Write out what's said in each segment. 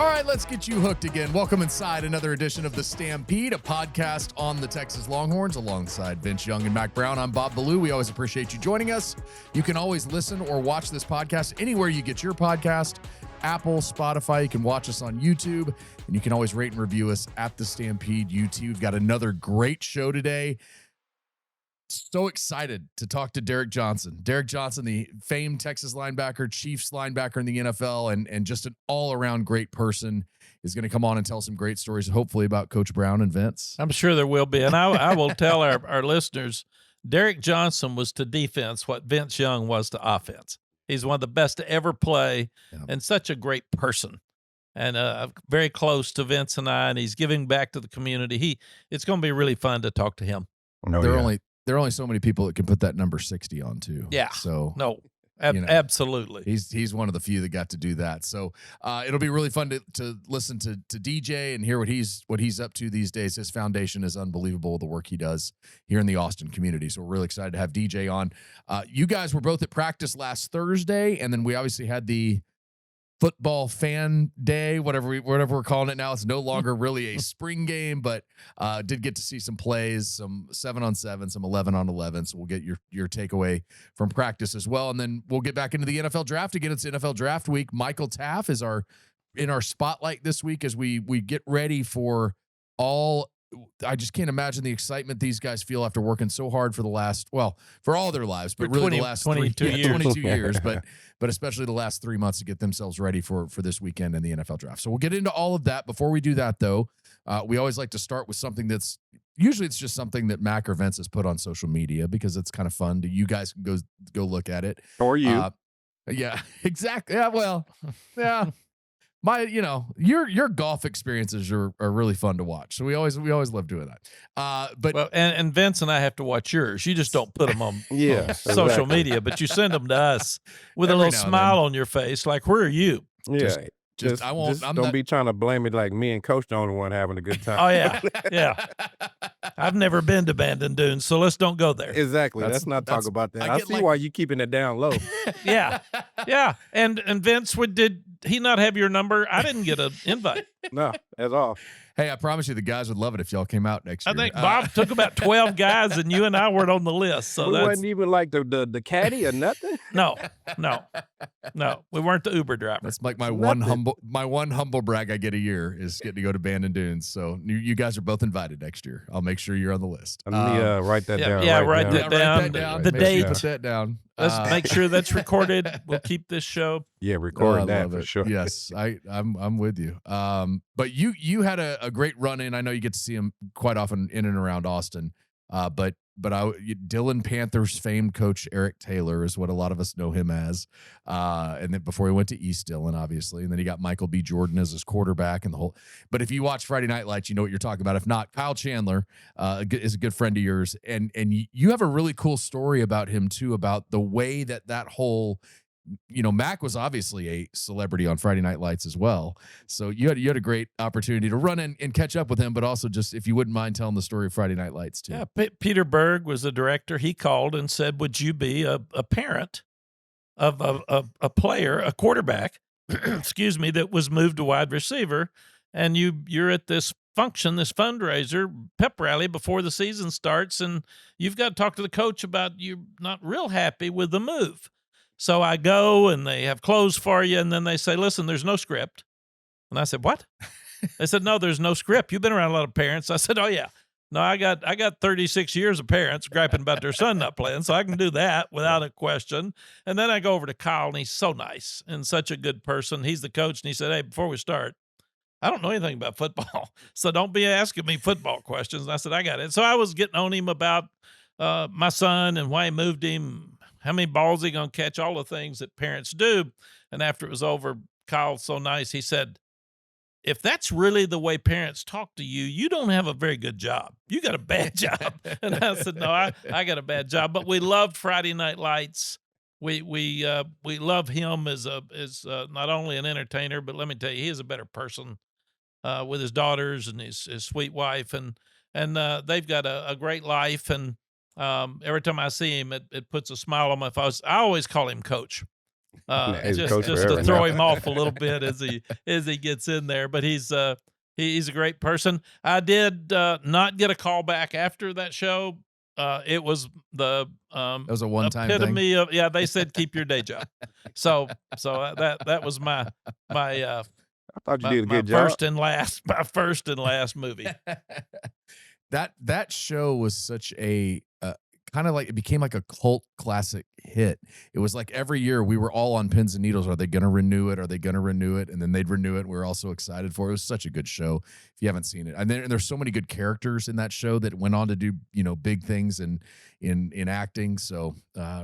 All right, let's get you hooked again. Welcome inside another edition of the Stampede, a podcast on the Texas Longhorns alongside Vince Young and Mack Brown. I'm Bob Ballou. We always appreciate you joining us. You can always listen or watch this podcast anywhere you get your podcast, Apple, Spotify. You can watch us on YouTube, and you can always rate and review us at the Stampede YouTube. We've got another great show today. So excited to talk to Derrick Johnson. Derrick Johnson, the famed Texas linebacker, Chiefs linebacker in the NFL, and just an all-around great person, is going to come on and tell some great stories, hopefully about Coach Brown and Vince. I'm sure there will be. And I will tell our listeners, Derrick Johnson was to defense what Vince Young was to offense. He's one of the best to ever play and such a great person. And very close to Vince and I, and he's giving back to the community. It's going to be really fun to talk to him. There are only so many people that can put that number 60 on too. Yeah. So absolutely. He's one of the few that got to do that. So it'll be really fun to listen to DJ and hear what he's up to these days. His foundation is unbelievable, the work he does here in the Austin community. So we're really excited to have DJ on. You guys were both at practice last Thursday, and then we obviously had the football fan day, whatever we're calling it now. It's no longer really a spring game, but did get to see some plays, some 7-on-7, some 11-on-11. So we'll get your takeaway from practice as well. And then we'll get back into the NFL draft again. It's NFL draft week. Michael Taaffe is in our spotlight this week as we get ready for all. I just can't imagine the excitement these guys feel after working so hard for all their lives, but really the last 22 years, but especially the last 3 months to get themselves ready for this weekend in the NFL draft. So we'll get into all of that. Before we do that, though, we always like to start with something that's usually it's just something that Mack or Vince has put on social media because it's kind of fun. You guys can go look at it. Or you. Yeah, exactly. Yeah, well, yeah. Your golf experiences are really fun to watch. So we always love doing that. And Vince and I have to watch yours. You just don't put them on social exactly. media, but you send them to us with a little smile on your face. Like, where are you? Yeah. Don't be trying to blame it like me and Coach the only one having a good time. Oh, yeah. Yeah. I've never been to Bandon Dunes, so let's don't go there. Exactly. Let's not talk about that. I see why you keeping it down low. Yeah. Yeah. And Vince, did he not have your number? I didn't get an invite. No, at all. Hey, I promise you the guys would love it if y'all came out next year. I think Bob took about 12 guys, and you and I weren't on the list. So we wasn't even like the caddy or nothing? No. We weren't the Uber driver. That's like my one humble brag I get a year is getting to go to Bandon Dunes. So you guys are both invited next year. I'll make sure you're on the list. Let me write that down. Yeah, write that down. The date. Put that down. Let's make sure that's recorded. We'll keep this show. Yeah, record that for sure. Yes, I'm with you. But you had a great run in. I know you get to see him quite often in and around Austin. But Dillon Panthers famed coach Eric Taylor is what a lot of us know him as. And then before he went to East Dillon, obviously, and then he got Michael B. Jordan as his quarterback and the whole. But if you watch Friday Night Lights, you know what you're talking about. If not, Kyle Chandler is a good friend of yours, and you have a really cool story about him too, about the way that whole. Mack was obviously a celebrity on Friday Night Lights as well. So you had a great opportunity to run in and catch up with him, but also just if you wouldn't mind telling the story of Friday Night Lights too. Yeah, Peter Berg was the director. He called and said, would you be a parent of a player, a quarterback, excuse me, that was moved to wide receiver, and you're at this function, this fundraiser, pep rally before the season starts, and you've got to talk to the coach about you're not real happy with the move. So I go, and they have clothes for you, and then they say, listen, there's no script. And I said, what? They said, no, there's no script. You've been around a lot of parents. I said, oh, yeah. No, I got 36 years of parents griping about their son not playing, so I can do that without a question. And then I go over to Kyle, and he's so nice and such a good person. He's the coach, and he said, hey, before we start, I don't know anything about football, so don't be asking me football questions. And I said, I got it. So I was getting on him about my son and why he moved him, how many balls he going to catch, all the things that parents do. And after it was over, Kyle's so nice. He said, if that's really the way parents talk to you, you don't have a very good job. You got a bad job. And I said, no, I got a bad job. But we loved Friday Night Lights. We love him as not only an entertainer, but let me tell you, he is a better person with his daughters and his sweet wife. And they've got a great life. And every time I see him, it puts a smile on my face. I always call him Coach. He's a coach just forever to throw now. him off a little bit as he gets in there. But he's a great person. I did not get a call back after that show. It was the That was a one-time epitome of they said keep your day job. So that was my I thought you did a my good job. first and last movie. That show was such a kind of like, it became like a cult classic hit. It was like every year we were all on pins and needles. Are they going to renew it? Are they going to renew it? And then they'd renew it. We were all so excited for it. It was such a good show. If you haven't seen it, and there's so many good characters in that show that went on to do, big things in acting. So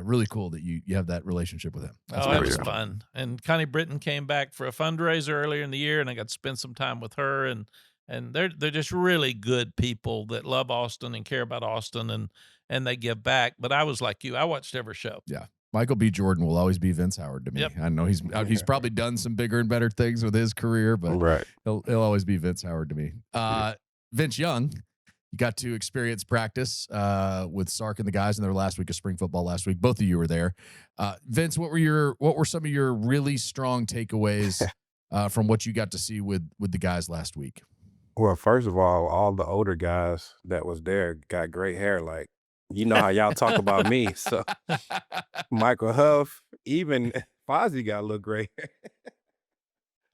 really cool that you have that relationship with him. That's that was fun. And Connie Britton came back for a fundraiser earlier in the year, and I got to spend some time with her. And they're just really good people that love Austin and care about Austin, and they give back. But I was like you. I watched every show. Yeah. Michael B. Jordan will always be Vince Howard to me. Yep. I know he's probably done some bigger and better things with his career, but he'll always be Vince Howard to me. Vince Young, you got to experience practice with Sark and the guys in their last week of spring football last week. Both of you were there. Vince, what were some of your really strong takeaways from what you got to see with the guys last week? Well, first of all the older guys that was there got great hair. Like, you know how y'all talk about me. So Michael Huff, even Fozzie got a little gray hair.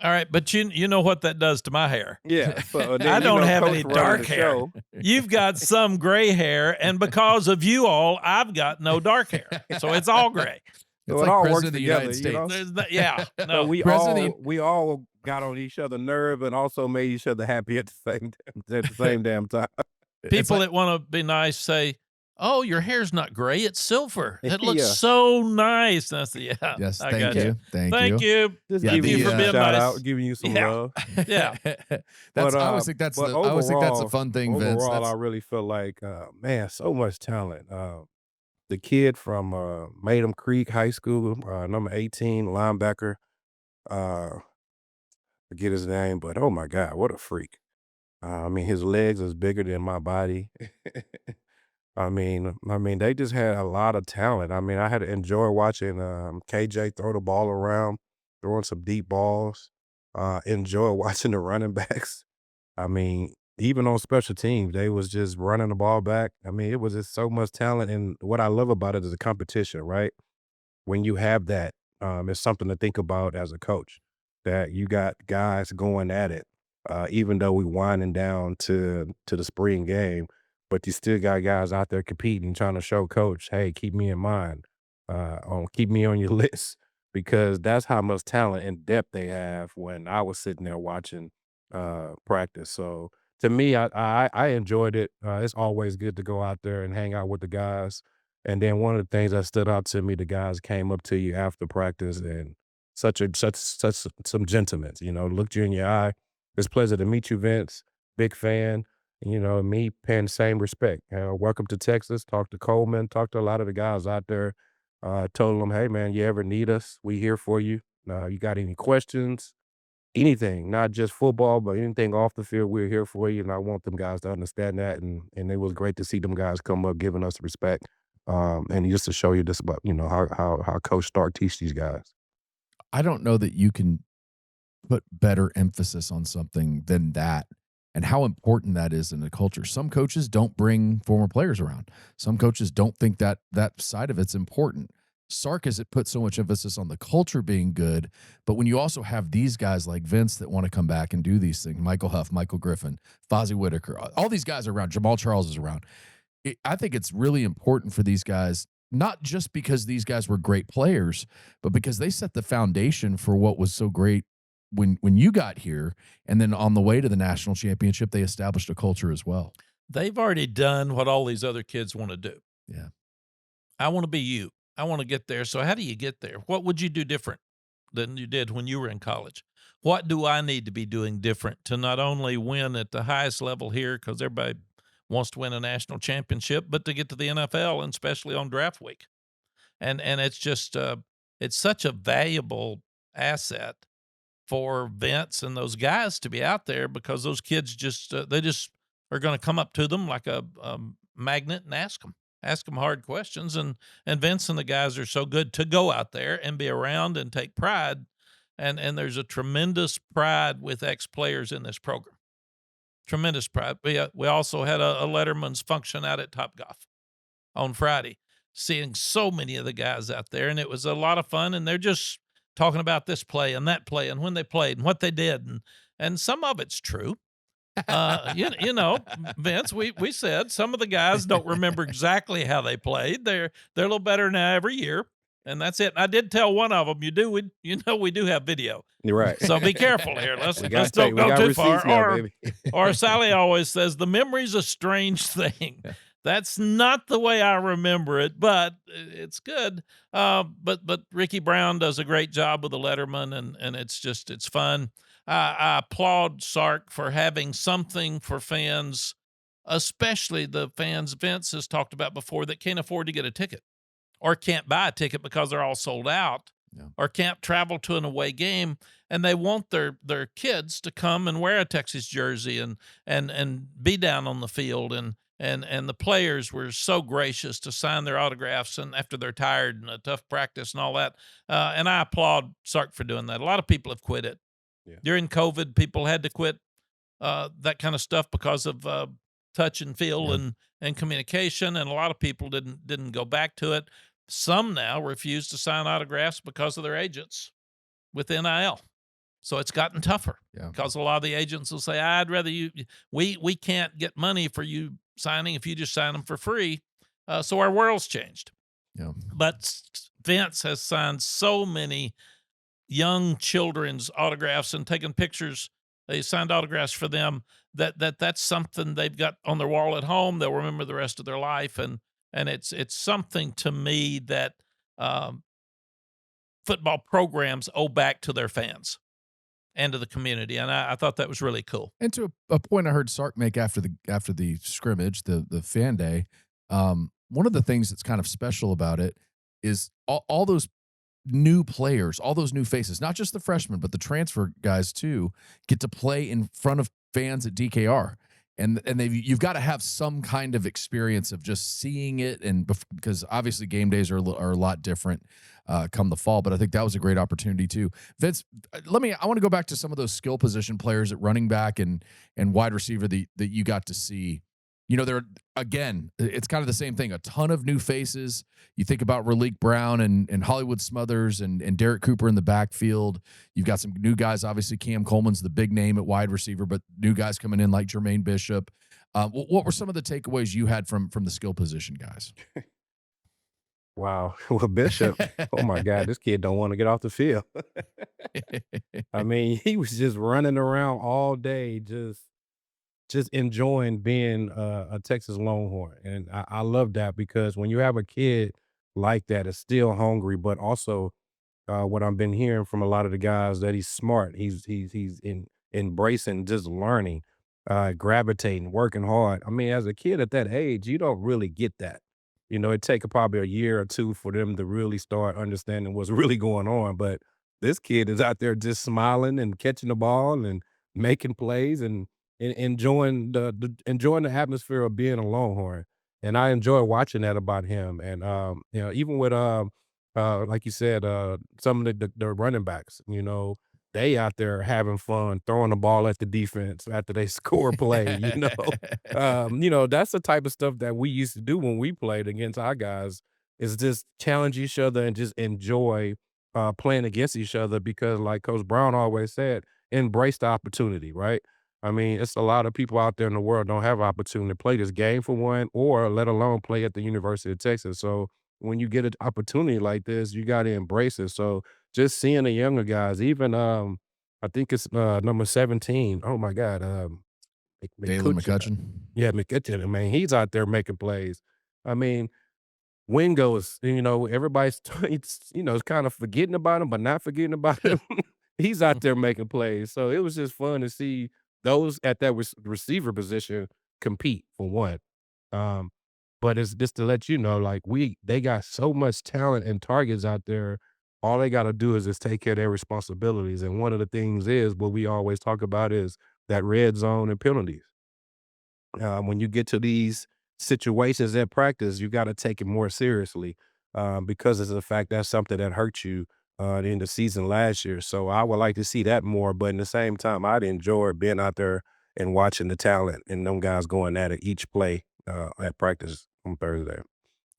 All right, but you know what that does to my hair. Yeah. So I don't have any dark hair. You've got some gray hair, and because of you all, I've got no dark hair. So it's all gray. It's So like it all President works of the together, United States. Yeah. No. So we all got on each other's nerve and also made each other happy at the same damn time. People that want to be nice say, "Oh, your hair's not gray; it's silver. It looks Yeah. so nice." And I said, "Yeah, Yes, I thank got you. Thank you. Just Yeah, giving you you for a being shout nice. out, giving you some Yeah. love. Yeah." That's But, I always think that's but I always think that's a overall- fun thing, Vince. Overall, I really feel like, man, so much talent. The kid from Maydam Creek High School, number 18, linebacker. Forget his name, but oh my God, what a freak. I mean, his legs is bigger than my body. I mean, they just had a lot of talent. I mean, I had to enjoy watching KJ throw the ball around, throwing some deep balls. Enjoy watching the running backs. I mean, even on special teams, they was just running the ball back. I mean, it was just so much talent. And what I love about it is the competition, right? When you have that, it's something to think about as a coach, that you got guys going at it. Even though we winding down to the spring game, but you still got guys out there competing, trying to show coach, hey, keep me in mind, keep me on your list, because that's how much talent and depth they have when I was sitting there watching practice. So to me, I enjoyed it. It's always good to go out there and hang out with the guys. And then one of the things that stood out to me, the guys came up to you after practice and such some gentlemen, looked you in your eye. It's a pleasure to meet you, Vince. Big fan. Me paying the same respect. Welcome to Texas. Talk to Coleman. Talk to a lot of the guys out there. Told them, hey, man, you ever need us, we here for you. You got any questions? Anything, not just football, but anything off the field, we're here for you. And I want them guys to understand that. And it was great to see them guys come up, giving us respect. And just to show you this about, how Coach Stark teach these guys. I don't know that you can put better emphasis on something than that and how important that is in the culture. Some coaches don't bring former players around. Some coaches don't think that side of it's important. Sark has put so much emphasis on the culture being good, but when you also have these guys like Vince that want to come back and do these things, Michael Huff, Michael Griffin, Fozzie Whitaker, all these guys are around, Jamal Charles is around. I think it's really important for these guys, not just because these guys were great players, but because they set the foundation for what was so great when you got here. And then on the way to the national championship, they established a culture as well. They've already done what all these other kids want to do. Yeah. I want to be you. I want to get there. So how do you get there? What would you do different than you did when you were in college? What do I need to be doing different to not only win at the highest level here, because everybody wants to win a national championship, but to get to the NFL, and especially on draft week? And it's just it's such a valuable asset for Vince and those guys to be out there, because those kids just they just are going to come up to them like a magnet and ask them. ask them hard questions. And Vince and the guys are so good to go out there and be around and take pride. And there's a tremendous pride with ex-players in this program. Tremendous pride. We also had a Letterman's function out at Topgolf on Friday, seeing so many of the guys out there, and it was a lot of fun. And they're just talking about this play and that play and when they played and what they did, and some of it's true. You know, Vince, we said some of the guys don't remember exactly how they played. They're a little better now every year, and that's it. And I did tell one of them, we do have video, You're right. so be careful here. Let's We got don't go too far. receipts now, baby. Or Sally always says the memory's a strange thing. That's not the way I remember it, but it's good. But Ricky Brown does a great job with the Letterman, and it's fun. I applaud Sark for having something for fans, especially the fans Vince has talked about before that can't afford to get a ticket or can't buy a ticket because they're all sold out. Yeah. Or can't travel to an away game, and they want their kids to come and wear a Texas jersey and be down on the field. And the players were so gracious to sign their autographs and after they're tired and a tough practice and all that. And I applaud Sark for doing that. A lot of people have quit it. Yeah. During COVID, people had to quit that kind of stuff because of touch and feel and communication, and a lot of people didn't go back to it. Some now refuse to sign autographs because of their agents with NIL. So it's gotten tougher because a lot of the agents will say, I'd rather we can't get money for you signing if you just sign them for free. So our world's changed. Yeah. But Vince has signed so many young children's autographs and taken pictures. They signed autographs for them that's something they've got on their wall at home. They'll remember the rest of their life. And it's something to me that football programs owe back to their fans and to the community, and I thought that was really cool. And to a point I heard Sark make after the scrimmage, the fan day, one of the things that's kind of special about it is all those new players, all those new faces, not just the freshmen, but the transfer guys too, get to play in front of fans at DKR. And you've got to have some kind of experience of just seeing it, and because obviously game days are a lot different come the fall. But I think that was a great opportunity too. Vince, I want to go back to some of those skill position players at running back and wide receiver that you got to see. You know, it's kind of the same thing. A ton of new faces. You think about Malik Brown and Hollywood Smothers and Derek Cooper in the backfield. You've got some new guys. Obviously, Cam Coleman's the big name at wide receiver, but new guys coming in like Jermaine Bishop. What were some of the takeaways you had from the skill position guys? Wow. Well, Bishop, oh my God, this kid don't want to get off the field. I mean, he was just running around all day, just enjoying being a Texas Longhorn. And I love that because when you have a kid like that, is still hungry, but also what I've been hearing from a lot of the guys that he's smart. He's embracing just learning, gravitating, working hard. I mean, as a kid at that age, you don't really get that. You know, it take probably a year or two for them to really start understanding what's really going on. But this kid is out there just smiling and catching the ball and making plays and enjoying the atmosphere of being a Longhorn. And I enjoy watching that about him. And you know, even with like you said, some of the running backs, you know, they out there having fun, throwing the ball at the defense after they score a play, you know. You know, that's the type of stuff that we used to do when we played against our guys, is just challenge each other and just enjoy playing against each other because like Coach Brown always said, embrace the opportunity, right? I mean, it's a lot of people out there in the world don't have opportunity to play this game for one, or let alone play at the University of Texas. So when you get an opportunity like this, you got to embrace it. So just seeing the younger guys, even I think it's number 17. Oh my God, Dalen McCutcheon. McCutcheon. Yeah, McCutcheon. I mean, he's out there making plays. I mean, Wingo is, you know, everybody's, you know, it's kind of forgetting about him, but not forgetting about him. He's out there making plays. So it was just fun to see those at that receiver position compete for one. Um, but it's just to let you know, like they got so much talent and targets out there. All they got to do is just take care of their responsibilities. And one of the things is what we always talk about is that red zone and penalties. When you get to these situations at practice, you got to take it more seriously because of the fact that's something that hurt you in the season last year. So I would like to see that more. But in the same time, I'd enjoy being out there and watching the talent and them guys going at it each play at practice on Thursday.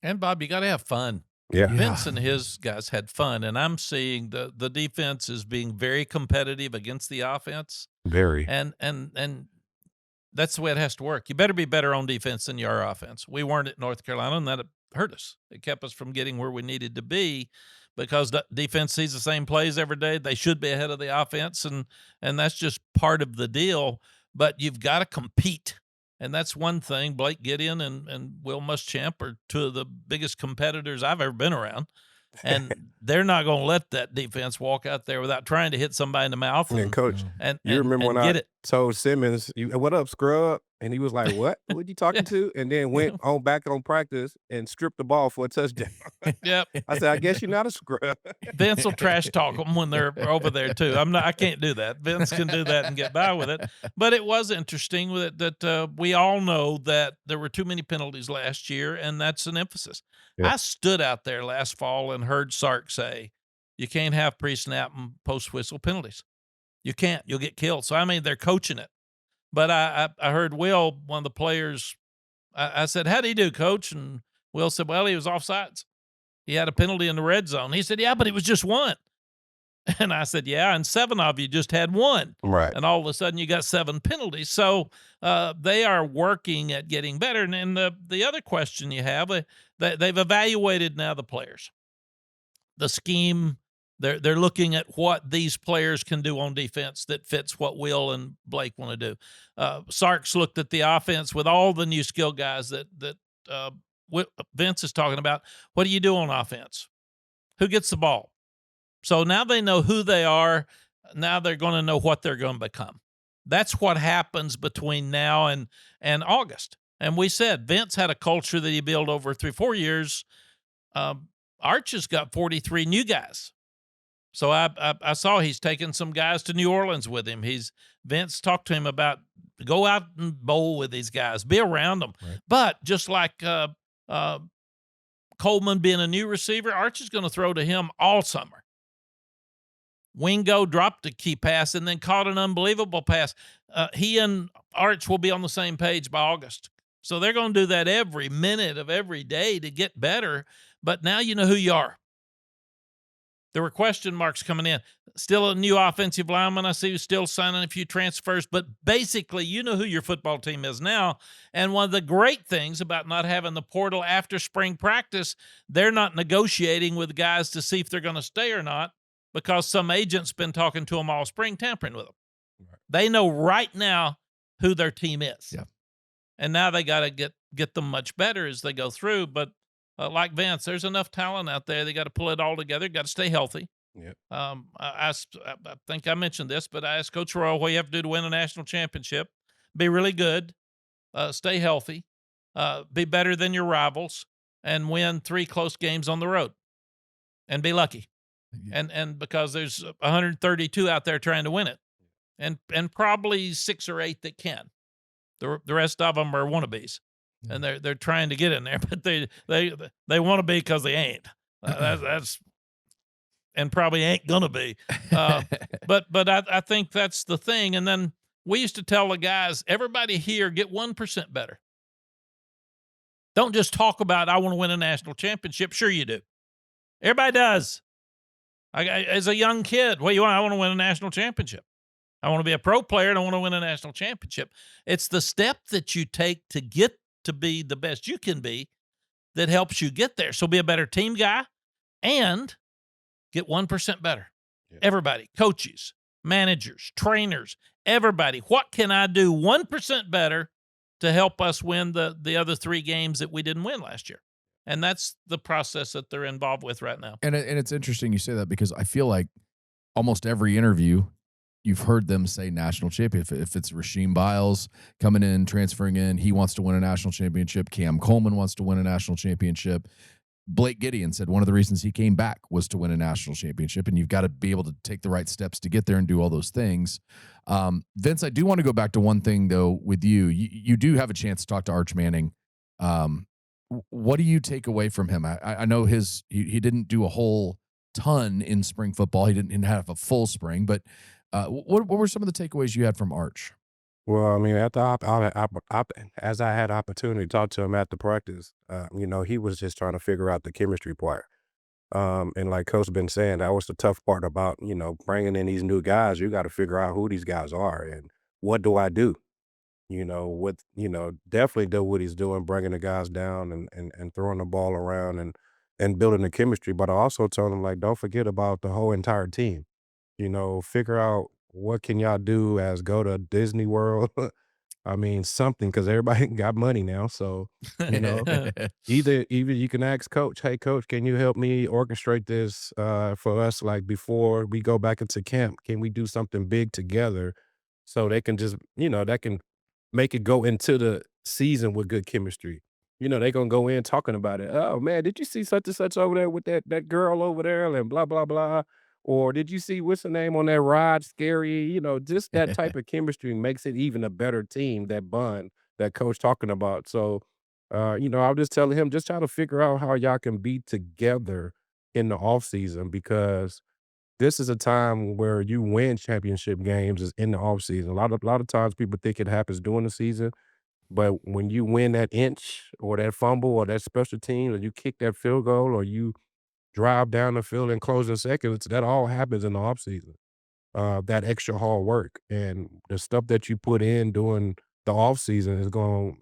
And Bob, you got to have fun. Yeah. Vince and his guys had fun, and I'm seeing the defense is being very competitive against the offense, Very. and that's the way it has to work. You better be better on defense than you are offense. We weren't at North Carolina, and that hurt us. It kept us from getting where we needed to be because the defense sees the same plays every day. They should be ahead of the offense, and that's just part of the deal. But you've got to compete. And that's one thing. Blake Gideon and Will Muschamp are two of the biggest competitors I've ever been around. And they're not going to let that defense walk out there without trying to hit somebody in the mouth. And Coach, and you remember when I told Simmons, "What up, scrub?" And he was like, "What? What you talking to?" And then went on back on practice and stripped the ball for a touchdown. Yep. I said, "I guess you're not a scrub." Vince will trash talk them when they're over there too. I can't do that. Vince can do that and get by with it. But it was interesting that we all know that there were too many penalties last year, and that's an emphasis. Yeah. I stood out there last fall and heard Sark say, "You can't have pre-snap and post-whistle penalties. You can't. You'll get killed." So, I mean, they're coaching it. But I heard Will, one of the players, I said, "How'd he do, Coach?" And Will said, "Well, he was offsides. He had a penalty in the red zone." He said, "Yeah, but it was just one." And I said, "Yeah, and 7 of you just had one." Right. And all of a sudden you got 7 penalties. So they are working at getting better. And the other question you have, they've evaluated now the players. The scheme, they're looking at what these players can do on defense that fits what Will and Blake want to do. Sark's looked at the offense with all the new skill guys that Vince is talking about. What do you do on offense? Who gets the ball? So now they know who they are. Now they're going to know what they're going to become. That's what happens between now and August. And we said Vince had a culture that he built over 3-4 years. Arch has got 43 new guys. So I saw he's taken some guys to New Orleans with him. Vince talked to him about go out and bowl with these guys, be around them. Right. But just like Coleman being a new receiver, Arch is going to throw to him all summer. Wingo dropped a key pass and then caught an unbelievable pass. He and Arch will be on the same page by August. So they're going to do that every minute of every day to get better. But now you know who you are. There were question marks coming in. Still a new offensive lineman. I see you still signing a few transfers. But basically, you know who your football team is now. And one of the great things about not having the portal after spring practice, they're not negotiating with guys to see if they're going to stay or not, because some agent's been talking to them all spring, tampering with them. Right. They know right now who their team is. Yeah. And now they got to get them much better as they go through. But like Vince, there's enough talent out there. They got to pull it all together. Got to stay healthy. Yep. I think I mentioned this, but I asked Coach Royal what you have to do to win a national championship. Be really good, stay healthy, be better than your rivals, and win 3 close games on the road, and be lucky. And because there's 132 out there trying to win it, and probably 6 or 8 that can. The rest of them are wannabes, and they're trying to get in there, but they want to be because they ain't. That's and probably ain't gonna be. But I think that's the thing. And then we used to tell the guys, everybody here get 1% better. Don't just talk about I want to win a national championship. Sure you do. Everybody does. As a young kid, what do you want? I want to win a national championship. I want to be a pro player and I want to win a national championship. It's the step that you take to get to be the best you can be that helps you get there. So be a better team guy and get 1% better. Yeah. Everybody, coaches, managers, trainers, everybody. What can I do 1% better to help us win the other 3 games that we didn't win last year? And that's the process that they're involved with right now. And it's interesting you say that, because I feel like almost every interview you've heard them say national champion. If it's Rasheem Biles coming in, transferring in, he wants to win a national championship. Cam Coleman wants to win a national championship. Blake Gideon said one of the reasons he came back was to win a national championship, and you've got to be able to take the right steps to get there and do all those things. Vince, I do want to go back to one thing, though, with you. You do have a chance to talk to Arch Manning What do you take away from him? I know he didn't do a whole ton in spring football. He didn't have a full spring, but what were some of the takeaways you had from Arch? Well, I mean, at the as I had opportunity to talk to him at the practice, he was just trying to figure out the chemistry part. And like Coach been saying, that was the tough part about, bringing in these new guys. You got to figure out who these guys are and what do I do? Definitely do what he's doing, bringing the guys down and throwing the ball around and building the chemistry. But I also told him, like, don't forget about the whole entire team. Figure out what can y'all do as go to Disney World. I mean, something because everybody got money now. So, you know, either you can ask coach, hey coach, can you help me orchestrate this for us? Like before we go back into camp, can we do something big together so they can just, that can make it go into the season with good chemistry. They gonna go in talking about it. Oh man, did you see such and such over there with that girl over there and blah blah blah? Or did you see what's the name on that ride? Scary, just that type of chemistry makes it even a better team. That bond that coach talking about. So, I was just telling him just try to figure out how y'all can be together in the off season because this is a time where you win championship games is in the off season. A lot of times people think it happens during the season, but when you win that inch or that fumble or that special team or you kick that field goal or you drive down the field in closing seconds, that all happens in the off season. That extra hard work and the stuff that you put in during the off season is going,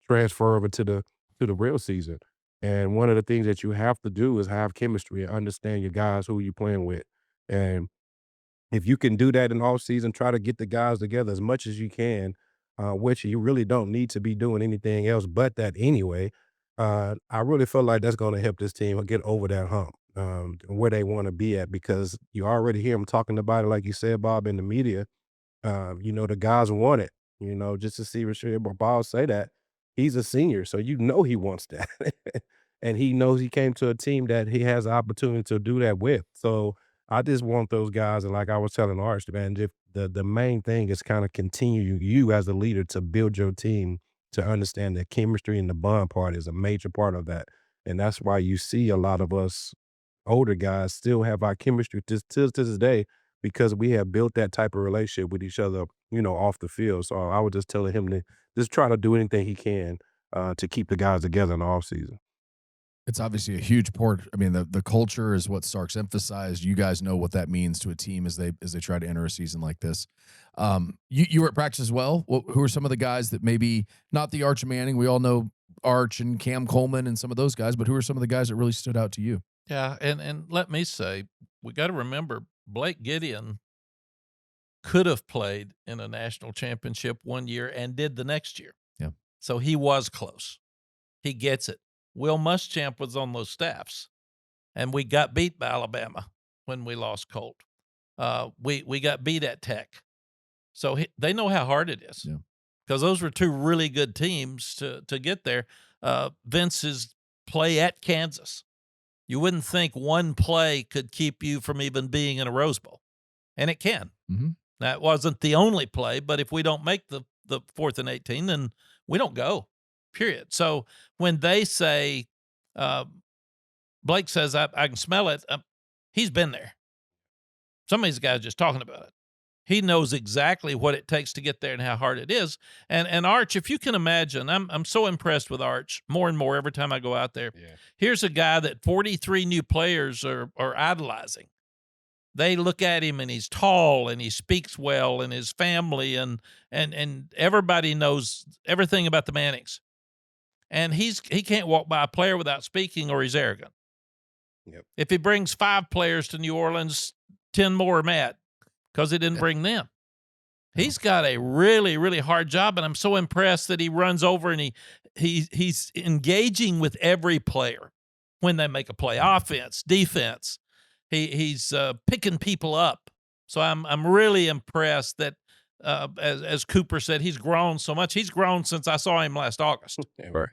transfer over to the real season. And one of the things that you have to do is have chemistry and understand your guys who you playing with. And if you can do that in off season, try to get the guys together as much as you can, which you really don't need to be doing anything else but that anyway. I really feel like that's going to help this team get over that hump, where they want to be at because you already hear them talking about it, like you said, Bob, in the media. The guys want it, just to see Rasheed Ball say that he's a senior. So, he wants that. And he knows he came to a team that he has the opportunity to do that with. So I just want those guys. And like I was telling Arch, man, if the main thing is kind of continue you as a leader to build your team to understand that chemistry and the bond part is a major part of that. And that's why you see a lot of us older guys still have our chemistry to this day because we have built that type of relationship with each other, off the field. So I was just telling him to just try to do anything he can to keep the guys together in the off season. It's obviously a huge part. I mean, the culture is what Starks emphasized. You guys know what that means to a team as they try to enter a season like this. You were at practice as well. Who are some of the guys that maybe not the Arch Manning? We all know Arch and Cam Coleman and some of those guys, but who are some of the guys that really stood out to you? Yeah, and let me say, we got to remember Blake Gideon could have played in a national championship one year and did the next year. Yeah. So he was close. He gets it. Will Muschamp was on those staffs, and we got beat by Alabama when we lost Colt. We got beat at Tech. So they know how hard it is because those were two really good teams to get there. Vince's play at Kansas. You wouldn't think one play could keep you from even being in a Rose Bowl, and it can. Mm-hmm. That wasn't the only play, but if we don't make the 4th and 18, then we don't go, period. So when they say, Blake says, I can smell it, he's been there. Some of these guys just talking about it. He knows exactly what it takes to get there and how hard it is. And Arch, if you can imagine, I'm so impressed with Arch more and more every time I go out there. Yeah. Here's a guy that 43 new players are idolizing. They look at him and he's tall and he speaks well and his family and everybody knows everything about the Mannings. And he can't walk by a player without speaking or he's arrogant. Yep. If he brings 5 players to New Orleans, 10 more are mad because he didn't bring them. He's got a really, really hard job, and I'm so impressed that he runs over and he's engaging with every player when they make a play, offense, defense. He's picking people up. So I'm really impressed that, as Cooper said, he's grown so much. He's grown since I saw him last August. Right.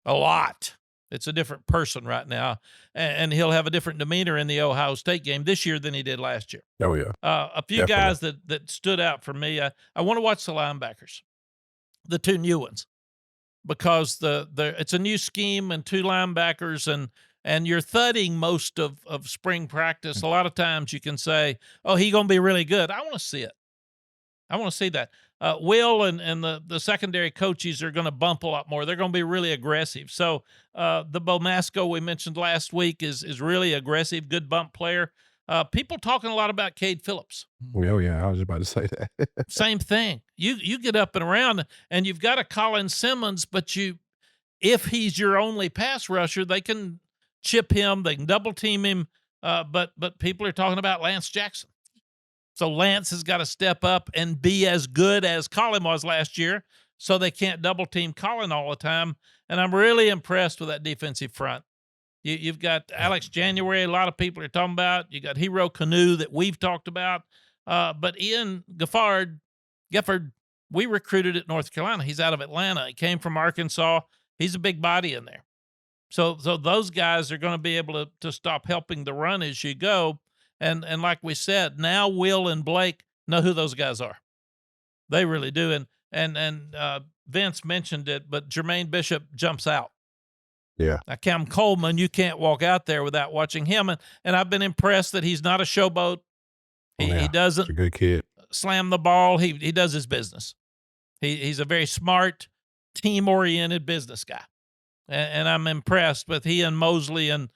A lot. It's a different person right now, and he'll have a different demeanor in the Ohio State game this year than he did last year. Oh, yeah. A few guys that stood out for me. I want to watch the linebackers, the 2 new ones. because it's a new scheme and 2 linebackers and you're thudding most of spring practice. A lot of times you can say, oh, he's going to be really good. I want to see it. I want to see that. Will and the secondary coaches are going to bump a lot more. They're going to be really aggressive. So the Bomasco we mentioned last week is really aggressive, good bump player. People talking a lot about Cade Phillips. Oh, yeah, I was about to say that. Same thing. You get up and around, and you've got a Colin Simmons, but if he's your only pass rusher, they can chip him, they can double team him. But people are talking about Lance Jackson. So Lance has got to step up and be as good as Colin was last year, so they can't double team Colin all the time. And I'm really impressed with that defensive front. You've got Alex January, a lot of people are talking about. You got Hero Canoe that we've talked about. But Ian Gifford, we recruited at North Carolina. He's out of Atlanta. He came from Arkansas. He's a big body in there. So those guys are going to be able to stop helping the run as you go. And like we said, now Will and Blake know who those guys are. They really do. And Vince mentioned it, but Jermaine Bishop jumps out. Yeah. Now, Cam Coleman, you can't walk out there without watching him. And I've been impressed that he's not a showboat. He doesn't He's a good kid. slam the ball. He does his business. He's a very smart, team-oriented business guy. And I'm impressed with he and Mosley and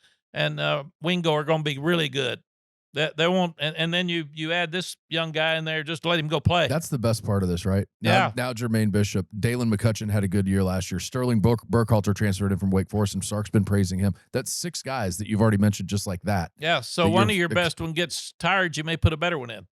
Wingo are going to be really good. They won't, and then you add this young guy in there just to let him go play. That's the best part of this, right? Yeah. Now Jermaine Bishop, Dalen McCutcheon had a good year last year. Sterling Burkhalter transferred in from Wake Forest, and Sark's been praising him. That's 6 guys that you've already mentioned just like that. Yeah, so one of your best one gets tired, you may put a better one in.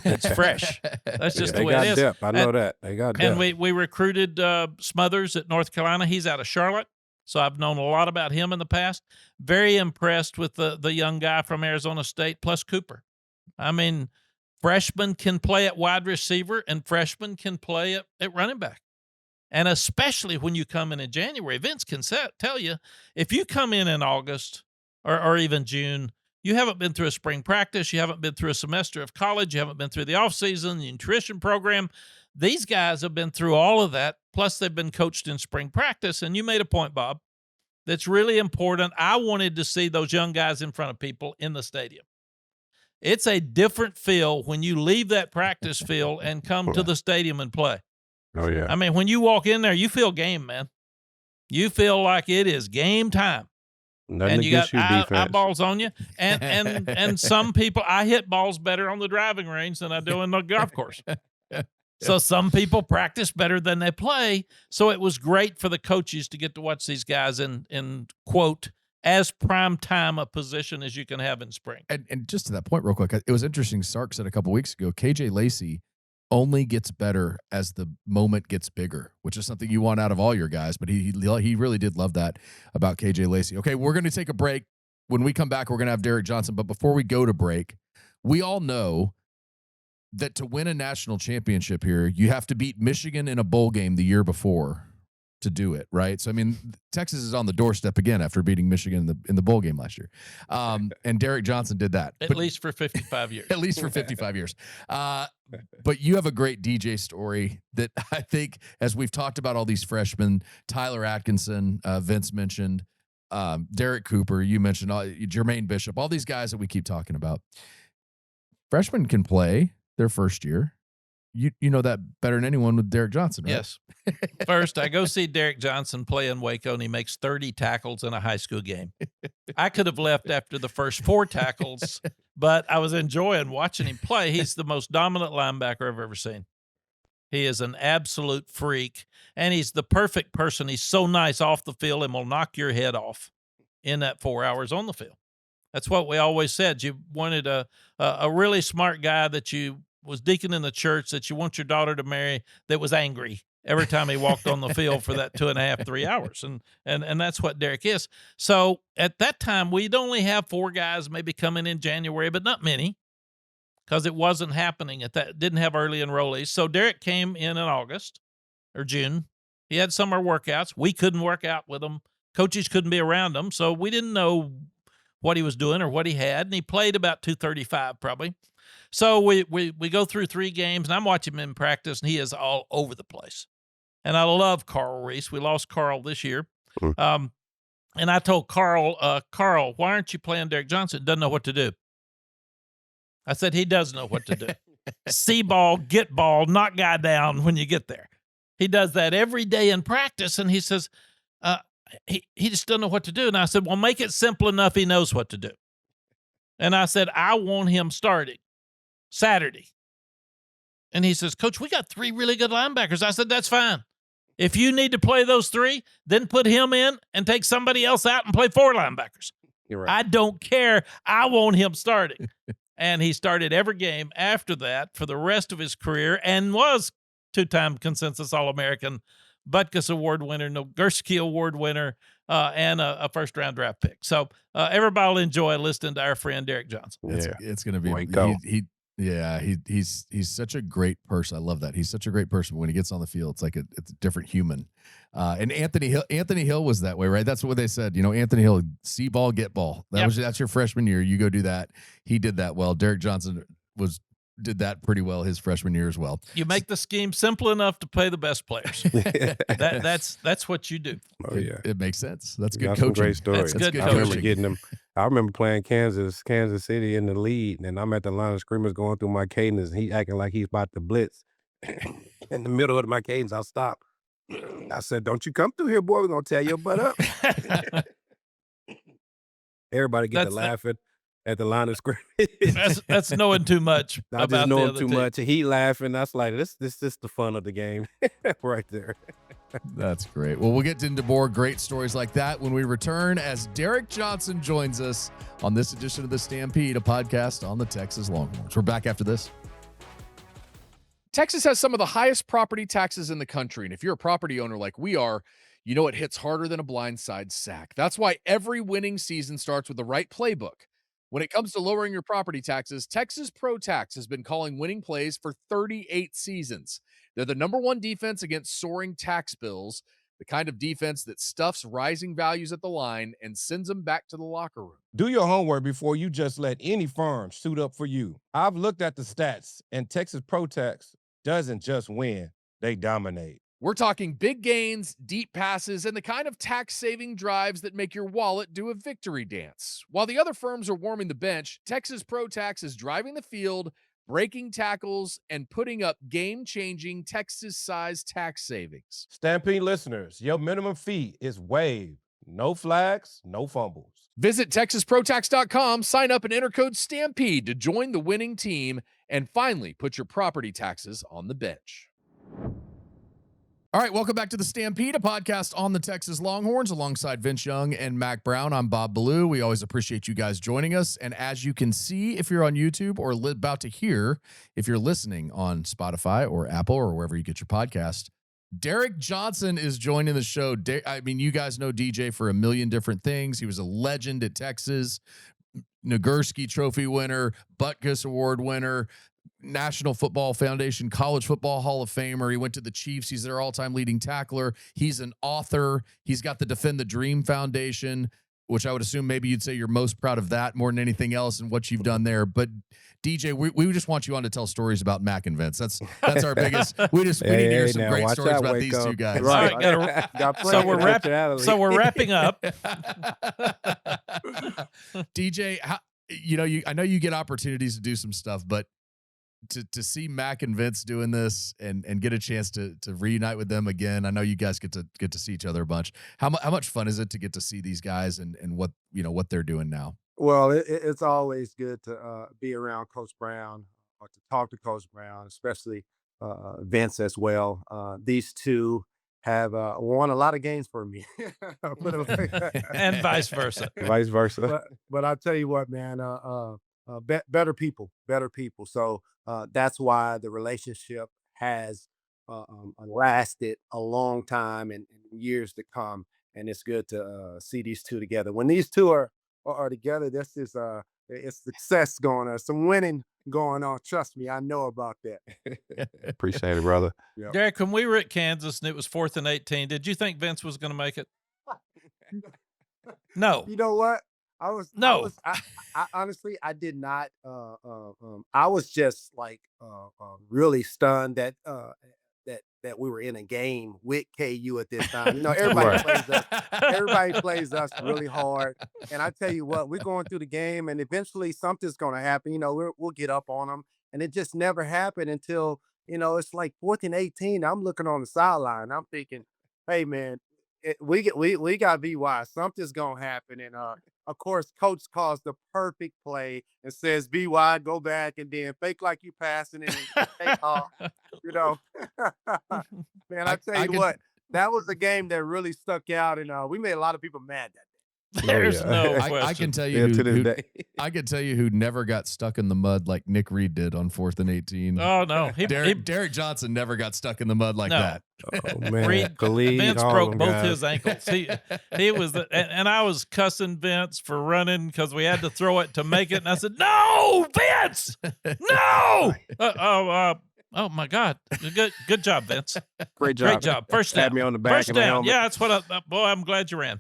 It's fresh. That's just the way it is. Depth. I know that. They got depth. And we recruited Smothers at North Carolina. He's out of Charlotte. So I've known a lot about him in the past. Very impressed with the young guy from Arizona State, plus Cooper. I mean, freshmen can play at wide receiver, and freshmen can play at running back. And especially when you come in January, Vince can tell you, if you come in August or even June, you haven't been through a spring practice, you haven't been through a semester of college, you haven't been through the offseason, the nutrition program. These guys have been through all of that, plus they've been coached in spring practice. And you made a point, Bob, that's really important. I wanted to see those young guys in front of people in the stadium. It's a different feel when you leave that practice field and come to the stadium and play. Oh, yeah. I mean, when you walk in there, you feel game, man. You feel like it is game time. Nothing and you got defense. eyeballs on you. And some people, I hit balls better on the driving range than I do in the golf course. So some people practice better than they play. So it was great for the coaches to get to watch these guys in quote, as prime time a position as you can have in spring. And just to that point real quick, it was interesting. Sark said a couple weeks ago, KJ Lacey only gets better as the moment gets bigger, which is something you want out of all your guys. But he really did love that about KJ Lacey. Okay, we're going to take a break. When we come back, we're going to have Derrick Johnson. But before we go to break, we all know that to win a national championship here, you have to beat Michigan in a bowl game the year before to do it, right? So, I mean, Texas is on the doorstep again after beating Michigan in the bowl game last year. And Derrick Johnson did that. At least for 55 years. At least for 55 years. But you have a great DJ story that I think, as we've talked about all these freshmen, Tyler Atkinson, Vince mentioned, Derek Cooper, you mentioned Jermaine Bishop, all these guys that we keep talking about. Freshmen can play their first year. You know that better than anyone with Derrick Johnson, right? Yes. First, I go see Derrick Johnson play in Waco, and he makes 30 tackles in a high school game. I could have left after the first 4 tackles, but I was enjoying watching him play. He's the most dominant linebacker I've ever seen. He is an absolute freak, and he's the perfect person. He's so nice off the field and will knock your head off in that 4 hours on the field. That's what we always said. You wanted a really smart guy that you was deacon in the church that you want your daughter to marry that was angry every time he walked on the field for that 2.5, 3 hours. And that's what Derrick is. So at that time, we'd only have 4 guys maybe coming in January, but not many because it wasn't happening at that, didn't have early enrollees. So Derrick came in August or June. He had summer workouts. We couldn't work out with him. Coaches couldn't be around him. So we didn't know what he was doing or what he had. And he played about 235 probably. So we go through 3 games, and I'm watching him in practice, and he is all over the place. and I love Carl Reese. We lost Carl this year. Mm. And I told Carl, Carl, why aren't you playing Derrick Johnson? Doesn't know what to do. I said, he does know what to do. See ball, get ball, knock guy down when you get there. He does that every day in practice. And he says, he just doesn't know what to do. And I said, well, make it simple enough he knows what to do. And I said, I want him starting Saturday. And he says, Coach, we got 3 really good linebackers. I said, that's fine. If you need to play those 3, then put him in and take somebody else out and play 4 linebackers. You're right. I don't care. I want him starting. And he started every game after that for the rest of his career and was 2-time consensus All-American, Butkus Award winner, Nogurski Award winner, and a first-round draft pick. So everybody will enjoy listening to our friend Derrick Johnson. It's going to be Waco. He's such a great person. I love that. He's such a great person. When he gets on the field, it's like it's a different human. And Anthony Hill was that way, right? That's what they said. Anthony Hill, see ball, get ball. That's your freshman year. You go do that. He did that well. Derrick Johnson did that pretty well his freshman year as well. You make the scheme simple enough to pay the best players. That's what you do. Oh yeah, it makes sense. That's good coaching. coaching. Great stories. That's good I remember coaching. getting them. I remember playing Kansas City in the lead, and I'm at the line of scrimmage going through my cadence, and he acting like he's about to blitz. In the middle of my cadence, I'll stop. I said, "Don't you come through here, boy. We're gonna tear your butt up." Everybody get to laughing at the line of scrimmage. That's knowing too much. I just knowing too much. He laughing. That's like this is the fun of the game right there. That's great. Well, we'll get into more great stories like that when we return as Derrick Johnson joins us on this edition of the Stampede, a podcast on the Texas Longhorns. We're back after this. Texas has some of the highest property taxes in the country, and if you're a property owner like we are, you know it hits harder than a blindside sack. That's why every winning season starts with the right playbook. When it comes to lowering your property taxes, Texas Pro Tax has been calling winning plays for 38 seasons. They're the #1 defense against soaring tax bills, the kind of defense that stuffs rising values at the line and sends them back to the locker room. Do your homework before you just let any firm suit up for you. I've looked at the stats, and Texas Pro Tax doesn't just win, they dominate. We're talking big gains, deep passes, and the kind of tax-saving drives that make your wallet do a victory dance. While the other firms are warming the bench, Texas Pro Tax is driving the field, breaking tackles, and putting up game-changing Texas-sized tax savings. Stampede listeners, your minimum fee is waived. No flags, no fumbles. Visit TexasProTax.com, sign up and enter code STAMPEDE to join the winning team, and finally put your property taxes on the bench. All right, welcome back to the Stampede, a podcast on the Texas Longhorns alongside Vince Young and Mack Brown. I'm Bob Ballou. We always appreciate you guys joining us. And as you can see, if you're on YouTube or about to hear, if you're listening on Spotify or Apple or wherever you get your podcast, Derrick Johnson is joining the show. I mean, you guys know DJ for a million different things. He was a legend at Texas, Nogurski Trophy winner, Butkus Award winner, National Football Foundation, College Football Hall of Famer. He went to the Chiefs. He's their all-time leading tackler. He's an author. He's got the Defend the Dream Foundation, which I would assume maybe you'd say you're most proud of that more than anything else and what you've done there. But DJ, we just want you on to tell stories about Mack and Vince. That's our biggest. We need to hear some great stories about these two guys. Right. So we're wrapping up. DJ, I know you get opportunities to do some stuff, but to see Mack and Vince doing this and get a chance to reunite with them again. I know you guys get to see each other a bunch. How much fun is it to get to see these guys and what they're doing now? Well, it's always good to be around Coach Brown or to talk to Coach Brown, especially Vince as well. These two have won a lot of games for me. And vice versa. Vice versa. But I'll tell you what, man, better people. So that's why the relationship has lasted a long time and years to come. And it's good to see these two together. When these two are together, this is it's success going on, some winning going on. Trust me, I know about that. Appreciate it, brother. Yep. Derrick, when we were at Kansas and it was 4th and 18, did you think Vince was going to make it? No. You know what? I honestly, I did not. I was just like really stunned that that we were in a game with KU at this time. You know, everybody Right. plays us. Everybody plays us really hard. And I tell you what, we're going through the game, and eventually something's going to happen. You know, we'll get up on them, and it just never happened until it's like 14-18. I'm looking on the sideline. I'm thinking, hey man, we got to be wise. Something's gonna happen, and of course, coach calls the perfect play and says, "Be wide, go back, and then fake like you passing it and take off." You know, man, I tell I you can what, that was a game that really stuck out, and we made a lot of people mad that day. There's yeah. no I question. can tell you Yeah, to this who day. I can tell you who never got stuck in the mud like Nick Reed did on 4th and 18. Oh no, Derrick Johnson never got stuck in the mud like No. that. Oh man, Reed, Khalid, Vince all broke them both guys. his ankles. He was and I was cussing Vince for running because we had to throw it to make it, and I said, "No, Vince, no!" Oh my God, good job, Vince. Great job. Great job. First Pat down. me on the back First and the down. helmet. Yeah, that's what boy, I'm glad you ran.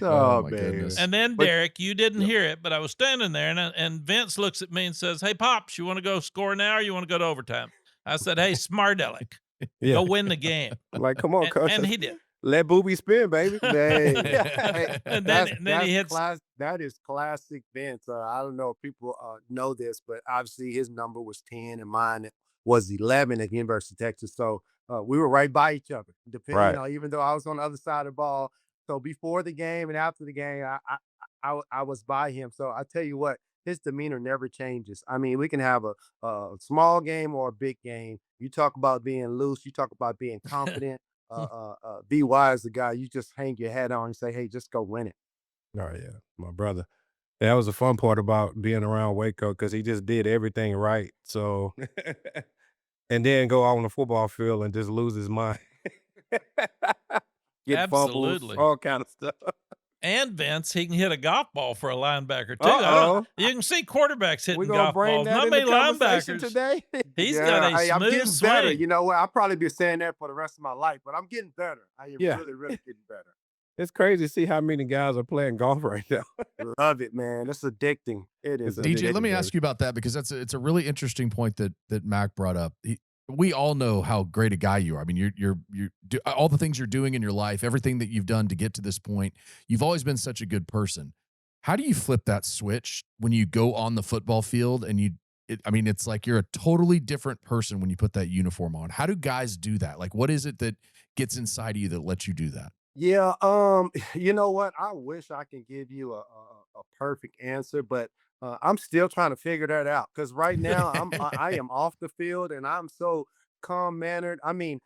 Oh, Oh, my man. goodness. And then But- Derrick, you didn't hear it, but I was standing there, and Vince looks at me and says, "Hey, Pops, you want to go score now, or you want to go to overtime?" I said, "Hey, smart aleck, Yeah. go win the game." Like, come on, coach. And he did. Let Booby spin, baby. Hey, And then he hits. that is classic Vince. I don't know if people know this, but obviously his number was 10 and mine was 11 at the University of Texas. So we were right by each other. Right. Even though I was on the other side of the ball. So before the game and after the game, I was by him. So I tell you what, his demeanor never changes. I mean, we can have a small game or a big game. You talk about being loose. You talk about being confident. Be wise, the guy. You just hang your hat on and say, "Hey, just go win it." Oh yeah, my brother. That was the fun part about being around Waco because he just did everything right. So, and then go out on the football field and just lose his mind. Get fumbles, Absolutely. all kind of stuff. And Vince, he can hit a golf ball for a linebacker too. Uh-oh. You can see quarterbacks hitting We're gonna golf bring balls. that Not in many the conversation linebackers. today. He's got a I'm smooth getting swing. better. You know what? I'll probably be saying that for the rest of my life, but I'm getting better. I am Yeah. really, really getting better. It's crazy to see how many guys are playing golf right now. Love it, man. It's addicting. It is. It's DJ, addicting, let me baby. ask you about that because it's a really interesting point that Mac brought up. We all know how great a guy you are. I mean, you do all the things you're doing in your life, everything that you've done to get to this point. You've always been such a good person. How do you flip that switch when you go on the football field and I mean, it's like you're a totally different person when you put that uniform on. How do guys do that? Like, what is it that gets inside of you that lets you do that? Yeah, you know what? I wish I can give you a perfect answer, but I'm still trying to figure that out. Because right now I am off the field and I'm so calm mannered. I mean,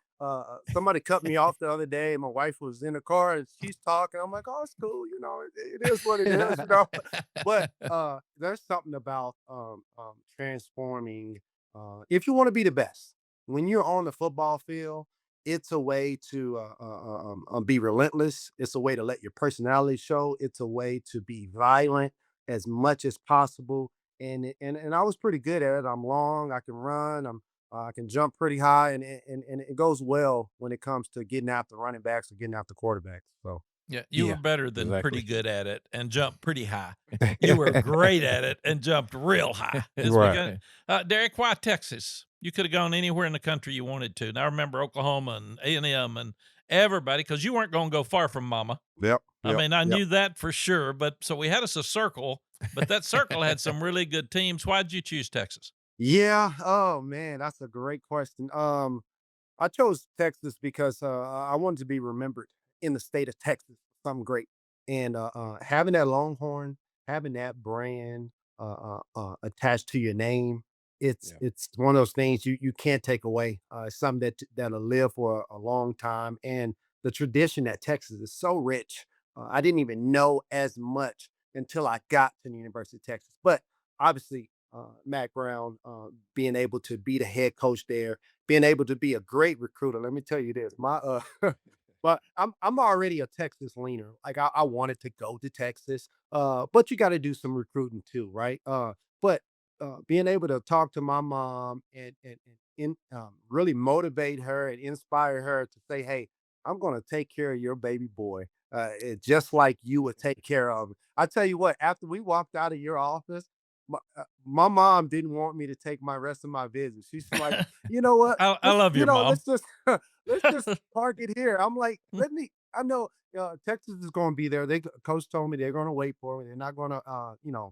somebody cut me off the other day. My wife was in the car and she's talking. I'm like, oh, it's cool. You know, it is what it is. You know, but there's something about transforming. If you want to be the best, when you're on the football field, it's a way to be relentless. It's a way to let your personality show. It's a way to be violent as much as possible. And I was pretty good at it. I'm long. I can run. I can jump pretty high, and it goes well when it comes to getting after running backs or getting after quarterbacks. So Yeah, you Yeah, were better than exactly. pretty good at it and jumped pretty high. You were great at it and jumped real high. Right. Derrick, why Texas? You could have gone anywhere in the country you wanted to. And I remember Oklahoma and A&M and everybody, because you weren't going to go far from mama. Yep. I mean, I knew that for sure. But so we had us a circle, but that circle had some really good teams. Why'd you choose Texas? yeah, oh man, that's a great question. I chose Texas because I wanted to be remembered in the state of Texas for something great. And having that Longhorn, having that brand attached to your name, Yeah. it's one of those things you can't take away. It's something that'll live for a long time. And the tradition at Texas is so rich. I didn't even know as much until I got to the University of Texas. But obviously, Mack Brown being able to be the head coach there, being able to be a great recruiter. Let me tell you this, but I'm already a Texas leaner. Like I wanted to go to Texas, but you got to do some recruiting too, right? But being able to talk to my mom and really motivate her and inspire her to say, "Hey, I'm going to take care of your baby boy, just like you would take care of." I tell you what, after we walked out of your office. my mom didn't want me to take my rest of my visits. She's like, you know what? I love your mom. Let's just let's just park it here. I'm like, let me. I know Texas is going to be there. They coach told me they're going to wait for me. They're not going to,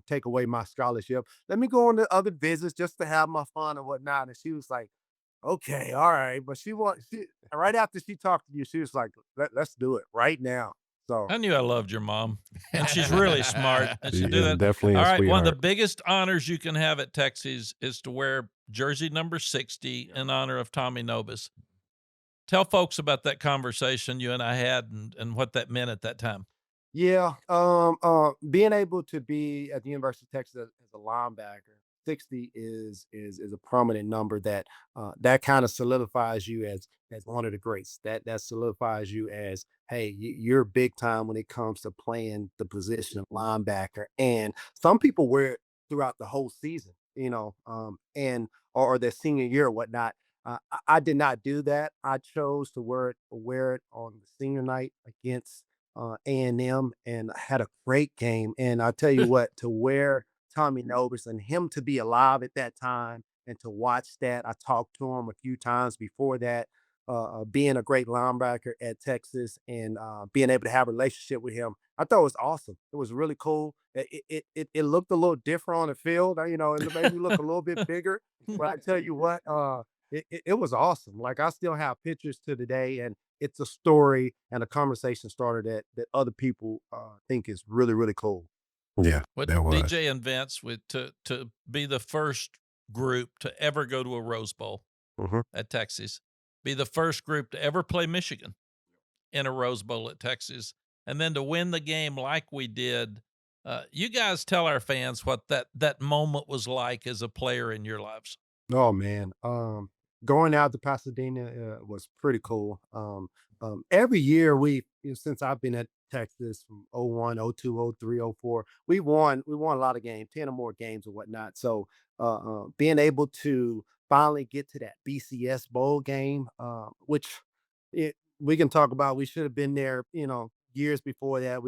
take away my scholarship. Let me go on to other visits just to have my fun and whatnot. And she was like, okay, all right. But she right after she talked to you, she was like, let's do it right now. So I knew I loved your mom, and she's really smart, and she She do is that. definitely All a right, one of the sweetheart. biggest honors you can have at Texas is to wear jersey number 60 in honor of Tommy Nobis. Tell folks about that conversation you and I had and what that meant at that time. yeah, being able to be at the University of Texas as a linebacker, 60 is a prominent number that that kind of solidifies you as one of the greats. That solidifies you as, hey, you're big time when it comes to playing the position of linebacker. And some people wear it throughout the whole season, and or their senior year or whatnot. I did not do that. I chose to wear it on the senior night against A&M and had a great game. And I tell you what, to wear Tommy Nobis and him to be alive at that time and to watch that, I talked to him a few times before that. Being a great linebacker at Texas and being able to have a relationship with him, I thought it was awesome. It was really cool. It looked a little different on the field. It made me look a little bit bigger. But I tell you what, it was awesome. Like I still have pictures to today, and it's a story and a conversation starter that other people think is really really cool. Yeah, What that was. DJ and Vince with to be the first group to ever go to a Rose Bowl Mhm. at Texas, be the first group to ever play Michigan in a Rose Bowl at Texas, and then to win the game like we did. You guys tell our fans what that moment was like as a player in your lives. Oh man, going out to Pasadena was pretty cool. Every year since I've been at Texas from '01, '02, '03, '04, we won a lot of games, 10 or more games or whatnot. So being able to finally get to that BCS bowl game, which we can talk about, we should have been there, years before that.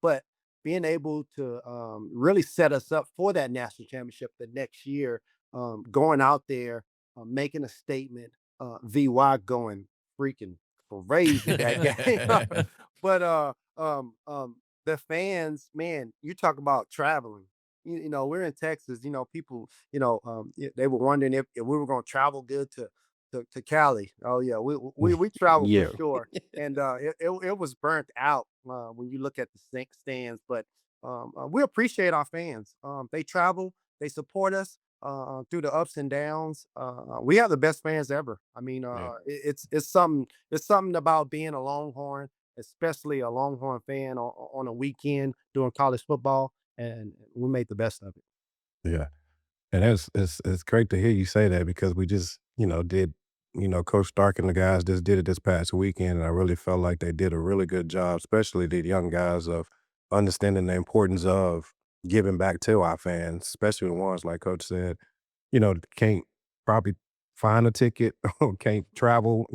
But being able to really set us up for that national championship the next year, going out there, making a statement, VY going freaking crazy that game. But the fans, man, you talk about traveling. We're in Texas. People, they were wondering if we were going to travel good to Cali. Oh yeah, we travel for Yeah. sure, and it was burnt out when you look at the stands. But we appreciate our fans. They travel, they support us through the ups and downs. We have the best fans ever. I mean, Yeah. it's something about being a Longhorn, especially a Longhorn fan on a weekend during college football, and we made the best of it. Yeah. And it's great to hear you say that because we just, did, Coach Stark and the guys just did it this past weekend, and I really felt like they did a really good job, especially the young guys of understanding the importance of giving back to our fans, especially the ones like Coach said, can't probably find a ticket or can't travel,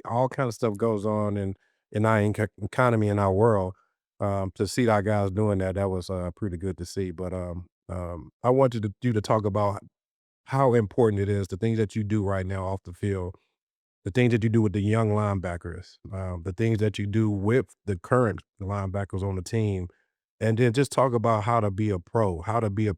all kind of stuff goes on in our economy in our world. To see our guys doing that, that was pretty good to see. But I wanted you to talk about how important it is, the things that you do right now off the field, the things that you do with the young linebackers, the things that you do with the current linebackers on the team, and then just talk about how to be a pro, how to be a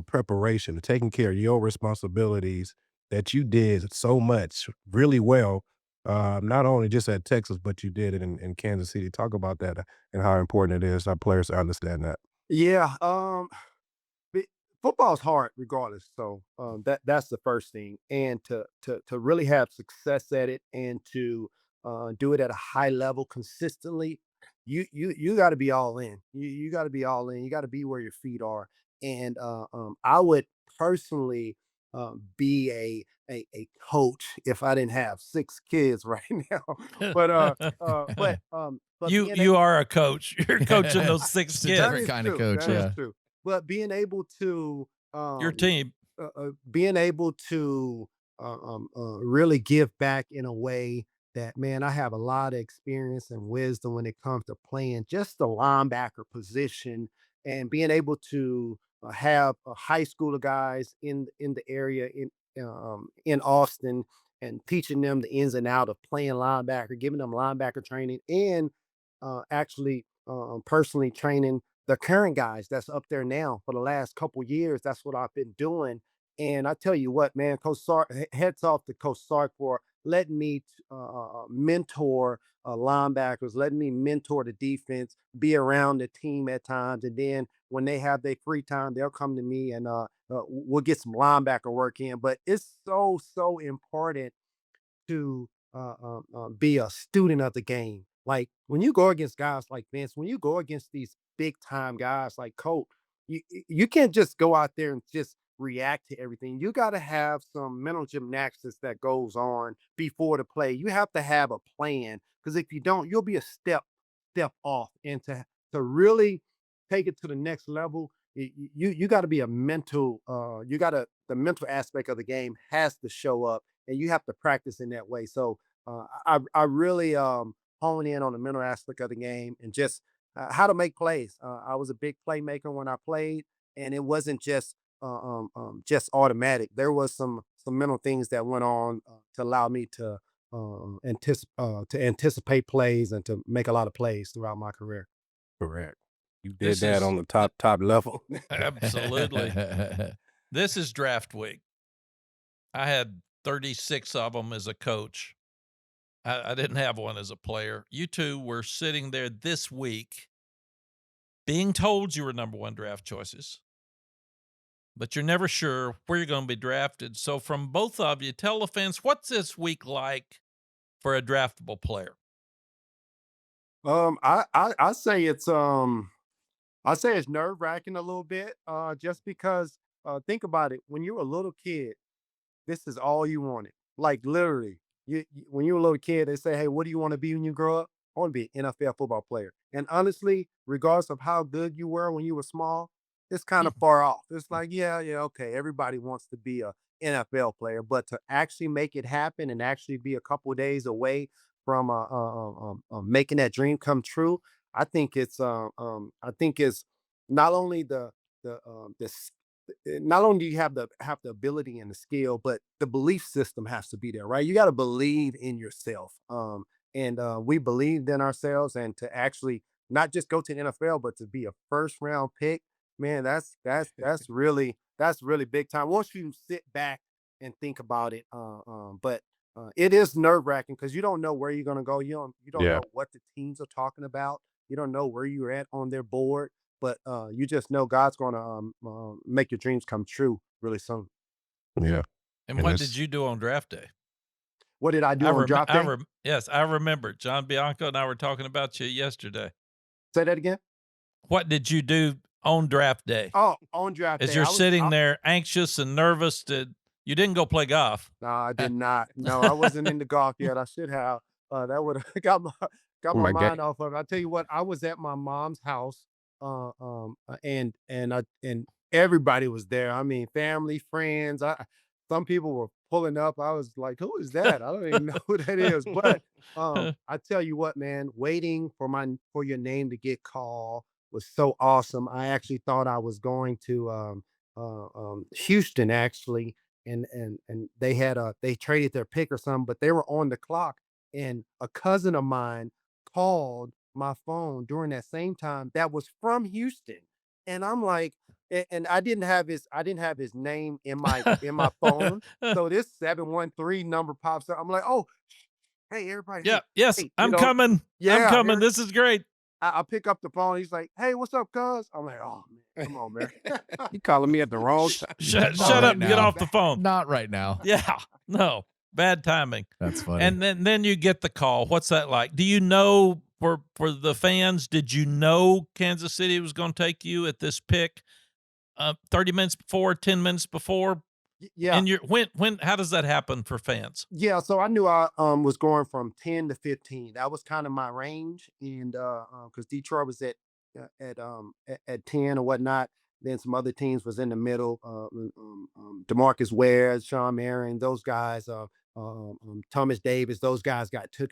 preparation, taking care of your responsibilities that you did so much really well, not only just at Texas, but you did it in Kansas City. Talk about that and how important it is our players to understand that. Yeah, Be football's hard regardless, so, that's the first thing, and to really have success at it and to, do it at a high level consistently, you gotta be all in. You gotta be all in, you gotta be where your feet are, and, I would personally, be a coach if I didn't have 6 kids right now, but you being you are a coach. You're coaching those six Just a that different kids. is kind of true. coach. That is Yeah. true. But Your team. being able to really give back in a way that, man, I have a lot of experience and wisdom when it comes to playing just the linebacker position and being able to have high schooler guys in the area in Austin and teaching them the ins and out of playing linebacker, giving them linebacker training, and actually personally training the current guys that's up there now for the last couple years. That's what I've been doing. And I tell you what, man, Coach Sark, heads off to Coach Sark for letting me mentor linebackers, letting me mentor the defense, be around the team at times. And then when they have their free time, they'll come to me and we'll get some linebacker work in. But it's so important to be a student of the game. Like when you go against guys like Vince, when you go against these big time guys like Colt, you can't just go out there and just react to everything. You got to have some mental gymnastics that goes on before the play. You have to have a plan because if you don't, you'll be a step off. And to really take it to the next level, you got to be a mental. You got to the mental aspect of the game has to show up and you have to practice in that way. So I really hone in on the mental aspect of the game and just how to make plays. I was a big playmaker when I played, and it wasn't just automatic. There was some mental things that went on to allow me to anticipate plays and to make a lot of plays throughout my career. Correct. You did This that is on the top level. absolutely. This is draft week. I had 36 of them as a coach. I didn't have one as a player. You two were sitting there this week being told you were number one draft choices, but you're never sure where you're going to be drafted. So from both of you, tell the fans, what's this week like for a draftable player? I say it's nerve wracking a little bit, just because think about it. When you were a little kid, this is all you wanted. Like literally, when you were a little kid, they say, "Hey, what do you want to be when you grow up?" I want to be an NFL football player. And honestly, regardless of how good you were when you were small, it's kind of far off. It's like, yeah, okay. Everybody wants to be a NFL player, but to actually make it happen and actually be a couple of days away from making that dream come true, I think it's not only not only do you have the ability and the skill, but the belief system has to be there, right? You got to believe in yourself. And we believed in ourselves, and to actually not just go to the NFL, but to be a first round pick, man, that's really big time. Once you sit back and think about it, but it is nerve wracking because you don't know where you're gonna go. You don't Yeah. know what the teams are talking about. You don't know where you're at on their board, but you just know God's going to make your dreams come true really soon. Yeah. And And what did it's you do on draft day? What did I do on draft day? Yes, I remember. John Bianco and I were talking about you yesterday. Say that again. What did you do on draft day? Oh, on draft As day, you're sitting there anxious and nervous, you didn't go play golf? no, I did not. No, I wasn't into golf yet. I should have. That would have got my my mind game. off of it. I tell you what, I was at my mom's house, and everybody was there. I mean, family, friends. Some people were pulling up. I was like, "Who is that?" I don't even know who that is. But I tell you what, man, waiting for your name to get called was so awesome. I actually thought I was going to Houston actually and they traded their pick or something, but they were on the clock. And a cousin of mine called my phone during that same time that was from Houston. And I'm like, and I didn't have his name in my phone. So this 713 number pops up. I'm like, oh, hey, everybody, Yeah, yes, hey, I'm coming. I'm yeah, coming. This is great. I pick up the phone. He's like, hey, what's up, cuz? I'm like, oh man, come on, man. You calling me at the wrong time. Shut Not up right and get now. off the phone. Not right now. Yeah, no, bad timing. That's funny. And then you get the call. What's that like? Do you know for the fans? Did you know Kansas City was going to take you at this pick? 30 minutes before, 10 minutes before, Yeah. and when how does that happen for fans? Yeah, so I knew I was going from 10 to 15. That was kind of my range. And because Detroit was at 10 or whatnot. Then some other teams was in the middle. DeMarcus Ware, Sean Marion, those guys, Thomas Davis, those guys got took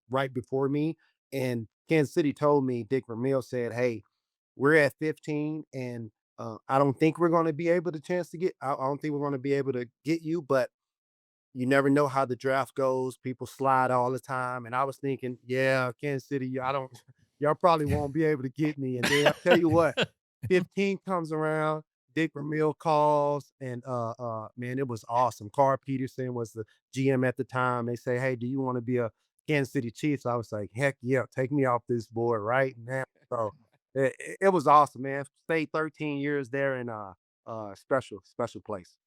right before me. And Kansas City told me, Dick Vermeil said, "Hey, we're at 15 and I don't think we're going to be able to chance to get. I don't think we're going to be able to get you, but you never know how the draft goes. People slide all the time. And I was thinking, yeah, Kansas City, I don't, y'all probably won't be able to get me. And then I'll tell you what, 15 comes around, Dick Vermeil calls, and man, it was awesome. Carl Peterson was the GM at the time. They say, hey, do you want to be a Kansas City Chiefs? I was like, heck yeah, take me off this board right now. So it was awesome, man. Stayed 13 years there in special place.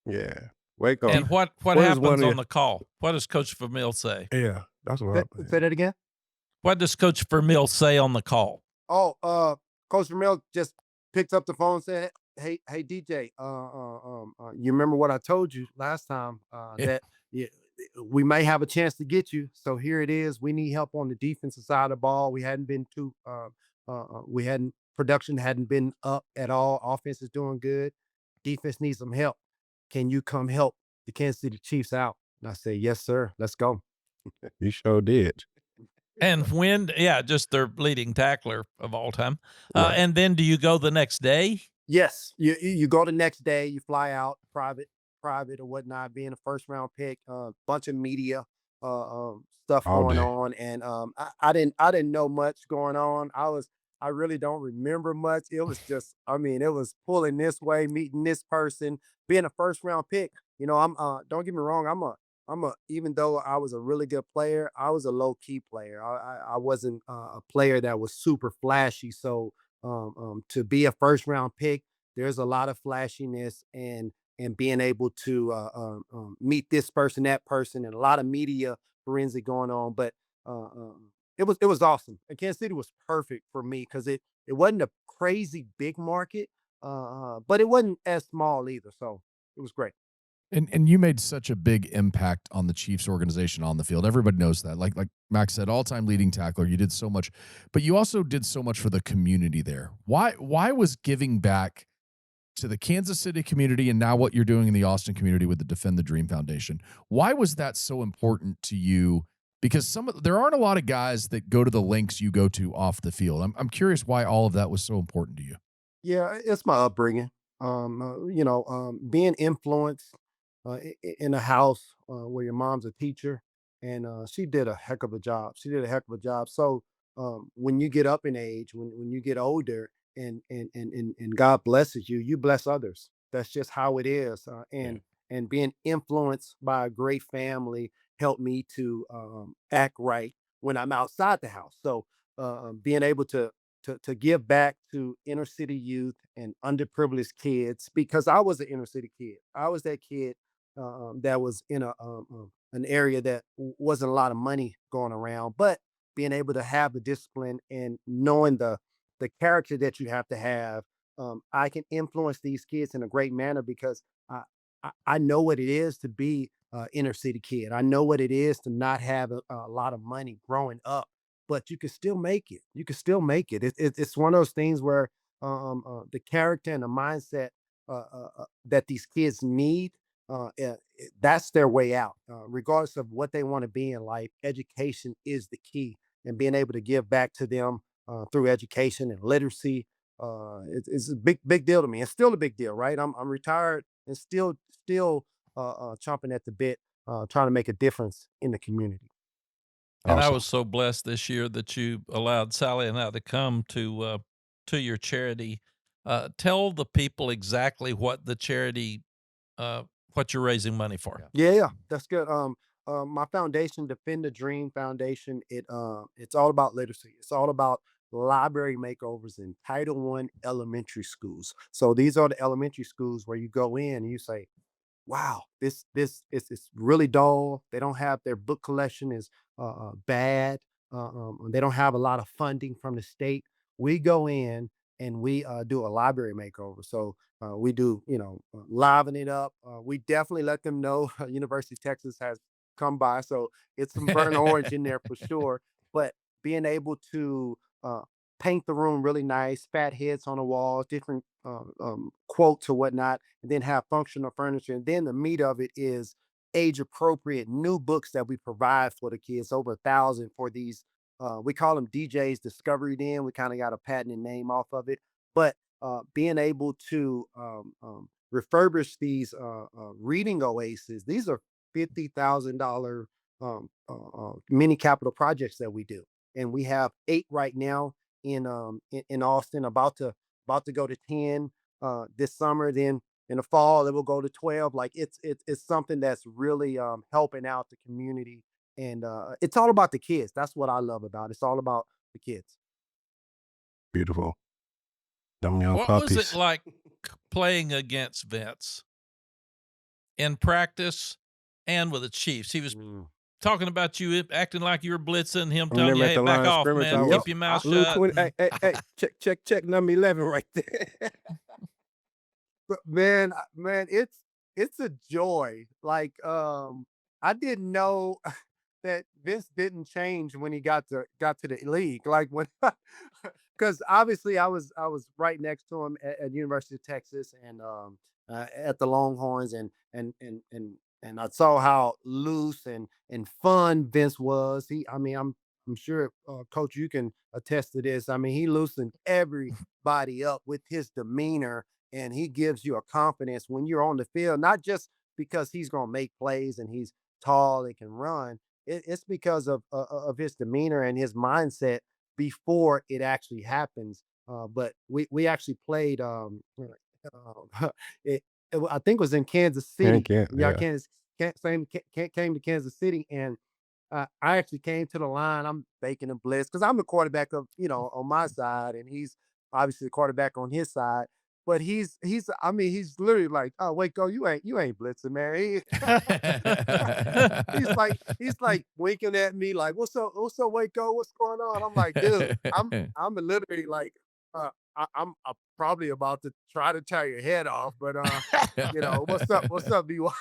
Yeah. Waco. And what What is one happens of on your the call? What does Coach Vermeil say? Yeah, that's what Say, I'm say that again. What does Coach Vermeil say on the call? Oh, Coach Vermeil just picked up the phone and said, hey, DJ, you remember what I told you last time, that yeah, we may have a chance to get you. So here it is. We need help on the defensive side of the ball. We hadn't been too, we hadn't, production hadn't been up at all. Offense is doing good. Defense needs some help. Can you come help the Kansas City Chiefs out? And I said, yes, sir. Let's go. You sure did. And just their leading tackler of all time. Right. And then do you go the next day? Yes, you go the next day, you fly out private or whatnot, being a first round pick, bunch of media stuff All going day. on, and I didn't know much going on. I really don't remember much. It was just, I mean, it was pulling this way, meeting this person, being a first round pick. You know, I'm don't get me wrong, I'm a even though I was a really good player, I was a low key player. I wasn't a player that was super flashy. So to be a first round pick, there's a lot of flashiness and being able to meet this person, that person, and a lot of media forensic going on. But it was awesome. And Kansas City was perfect for me because it wasn't a crazy big market, but it wasn't as small either. So it was great. And you made such a big impact on the Chiefs organization on the field. Everybody knows that. Like Max said, all-time leading tackler. You did so much, but you also did so much for the community there. Why was giving back to the Kansas City community and now what you're doing in the Austin community with the Defend the Dream Foundation? Why was that so important to you? Because there aren't a lot of guys that go to the lengths you go to off the field. I'm curious why all of that was so important to you. Yeah, it's my upbringing. Being influenced in a house where your mom's a teacher, and she did a heck of a job. She did a heck of a job. So when you get up in age, when you get older, and God blesses you, you bless others. That's just how it is. Yeah. And being influenced by a great family helped me to act right when I'm outside the house. So being able to give back to inner city youth and underprivileged kids, because I was an inner city kid. I was that kid that was in an area that wasn't a lot of money going around, but being able to have the discipline and knowing the character that you have to have, I can influence these kids in a great manner because I know what it is to be inner city kid. I know what it is to not have a lot of money growing up, but you can still make it. You can still make it. It's one of those things where the character and the mindset that these kids need, that's their way out. Regardless of what they want to be in life, education is the key, and being able to give back to them through education and literacy, it's a big deal to me. It's still a big deal, right? I'm retired and still chomping at the bit, trying to make a difference in the community. And I Awesome. was so blessed this year that you allowed Sally and I to come to your charity. Tell the people exactly what the charity, what you're raising money for. Yeah, that's good. My foundation, Defend the Dream Foundation, it's all about literacy. It's all about library makeovers in Title One elementary schools. So these are the elementary schools where you go in and you say, wow, this is it's really dull. They don't have their book collection is bad. They don't have a lot of funding from the state. We go in and we do a library makeover. So we do, liven it up. We definitely let them know University of Texas has come by, so it's some burnt orange in there for sure. But being able to paint the room really nice, fat heads on the walls, different quotes or whatnot, and then have functional furniture. And then the meat of it is age appropriate new books that we provide for the kids, over 1,000 for these. We call them DJ's Discovery Den. We kind of got a patented name off of it. But being able to refurbish these reading oases. These are $50,000 mini capital projects that we do, and we have 8 right now in Austin, about to go to 10 this summer. Then in the fall, it will go to 12. Like it's something that's really helping out the community, and it's all about the kids. That's what I love about it. It's all about the kids. Beautiful. Them young What was it puppies. like playing against Vince in practice and with the Chiefs? He was talking about you, acting like you were blitzing him, telling you, Remember at "Hey, the back line of off, scrimmage, I man. was Keep your mouth Blue shut." 20. Hey, check number 11 right there. But man, it's a joy. Like I didn't know that Vince didn't change when he got to the league. Like when because obviously I was right next to him at University of Texas and at the Longhorns and I saw how loose and fun Vince was. I mean, I'm sure Coach, you can attest to this. I mean, he loosened everybody up with his demeanor, and he gives you a confidence when you're on the field, not just because he's going to make plays and he's tall and can run. It's because of his demeanor and his mindset before it actually happens. But we actually played. It, I think it was in Kansas City. Yeah, Yeah. Kansas came to Kansas City, and I actually came to the line. I'm faking a blitz because I'm the quarterback of on my side, and he's obviously the quarterback on his side. But he's I mean he's literally like, oh Waco, you ain't blitzing, man. He's like winking at me like, what's up Waco, what's going on? I'm like, dude, I'm literally like, I'm probably about to try to tear your head off, but what's up, BY?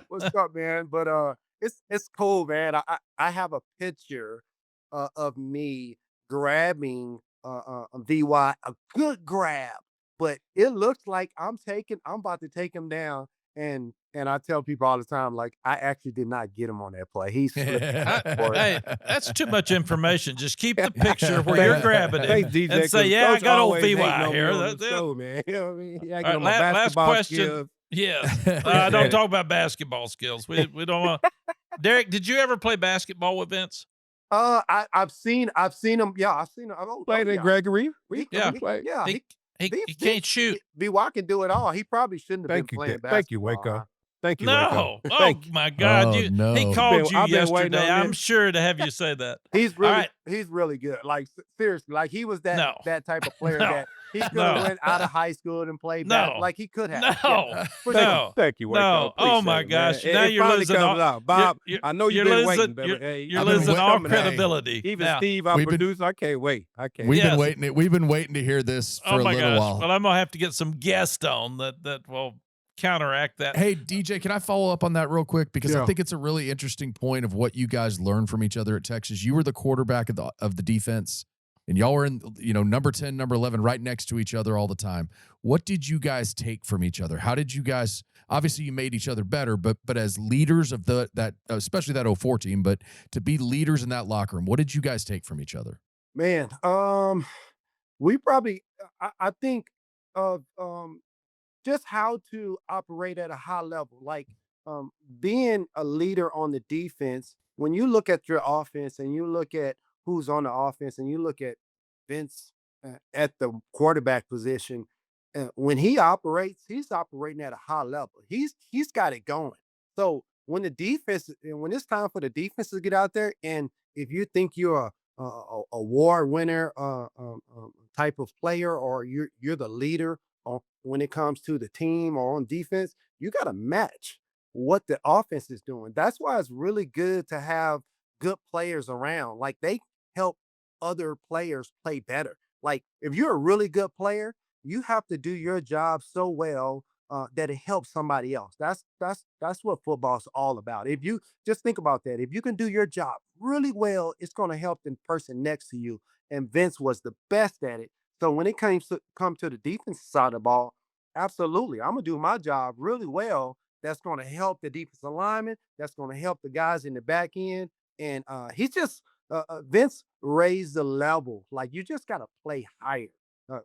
What's up, man? But it's cool, man. I have a picture of me grabbing VY, a good grab, but it looks like I'm about to take him down. And I tell people all the time, like, I actually did not get him on that play. He slipped for it. Hey, that's too much information. Just keep the picture where you're grabbing him Thanks, DJ. and say, 'cause "Yeah, I Coach got old always hating VY on me here." on That's the it. show, man. You know what I mean? He All acting right, on my last basketball question. skills. Yes. Appreciate Don't it. talk about basketball skills. We don't want. Derrick, did you ever play basketball with Vince? I've seen him. Yeah, I've seen him. Played in yeah. Gregory. We Yeah. played. Yeah, He can't shoot. VY can do it all. He probably shouldn't have been Thank you, playing Thank you, basketball. Waco. Thank you, Waco. No. Oh Thank you. my God. Oh, He no. called you I've been waiting yesterday. on I'm this. sure to have you say that. He's All right. really good. Like seriously, like he was No. that type of player No. that he could No. have went out of high school and played back. No. Like he could have. No. Yeah, for Thank, sure. No. thank you, Waco. No. Oh Appreciate my it, man. gosh. Now It you're finally losing comes all. out. Bob, I know you've been waiting, baby. Hey, You're I've been losing waiting- all coming out. credibility. Even now. Steve, our We've been- producer, I can't wait. I can't We've wait. Yes. been waiting. We've been waiting to hear this for Oh a my little gosh. while. Well, I'm gonna have to get some guests on that will counteract that. Hey, DJ, can I follow up on that real quick? Because Yeah. I think it's a really interesting point of what you guys learned from each other at Texas. You were the quarterback of the defense, and y'all were in, number 10, number 11, right next to each other all the time. What did you guys take from each other? How did you guys, obviously you made each other better, but as leaders of that, especially that 04 team, but to be leaders in that locker room, what did you guys take from each other? Man, we probably I think of just how to operate at a high level. Like being a leader on the defense, when you look at your offense and you look at who's on the offense and you look at Vince at the quarterback position, when he operates, he's operating at a high level. He's got it going. So when when it's time for the defense to get out there, and if you think you're a war winner type of player, or you're the leader when it comes to the team or on defense, you got to match what the offense is doing. That's why it's really good to have good players around. Like they help other players play better. Like if you're a really good player, you have to do your job so well that it helps somebody else. That's what football's all about. If you just think about that, if you can do your job really well, it's going to help the person next to you. And Vince was the best at it. So when it come to the defense side of the ball, absolutely, I'm gonna do my job really well. That's going to help the defensive lineman. That's going to help the guys in the back end. And he's just Vince raised the level. Like you just got to play higher.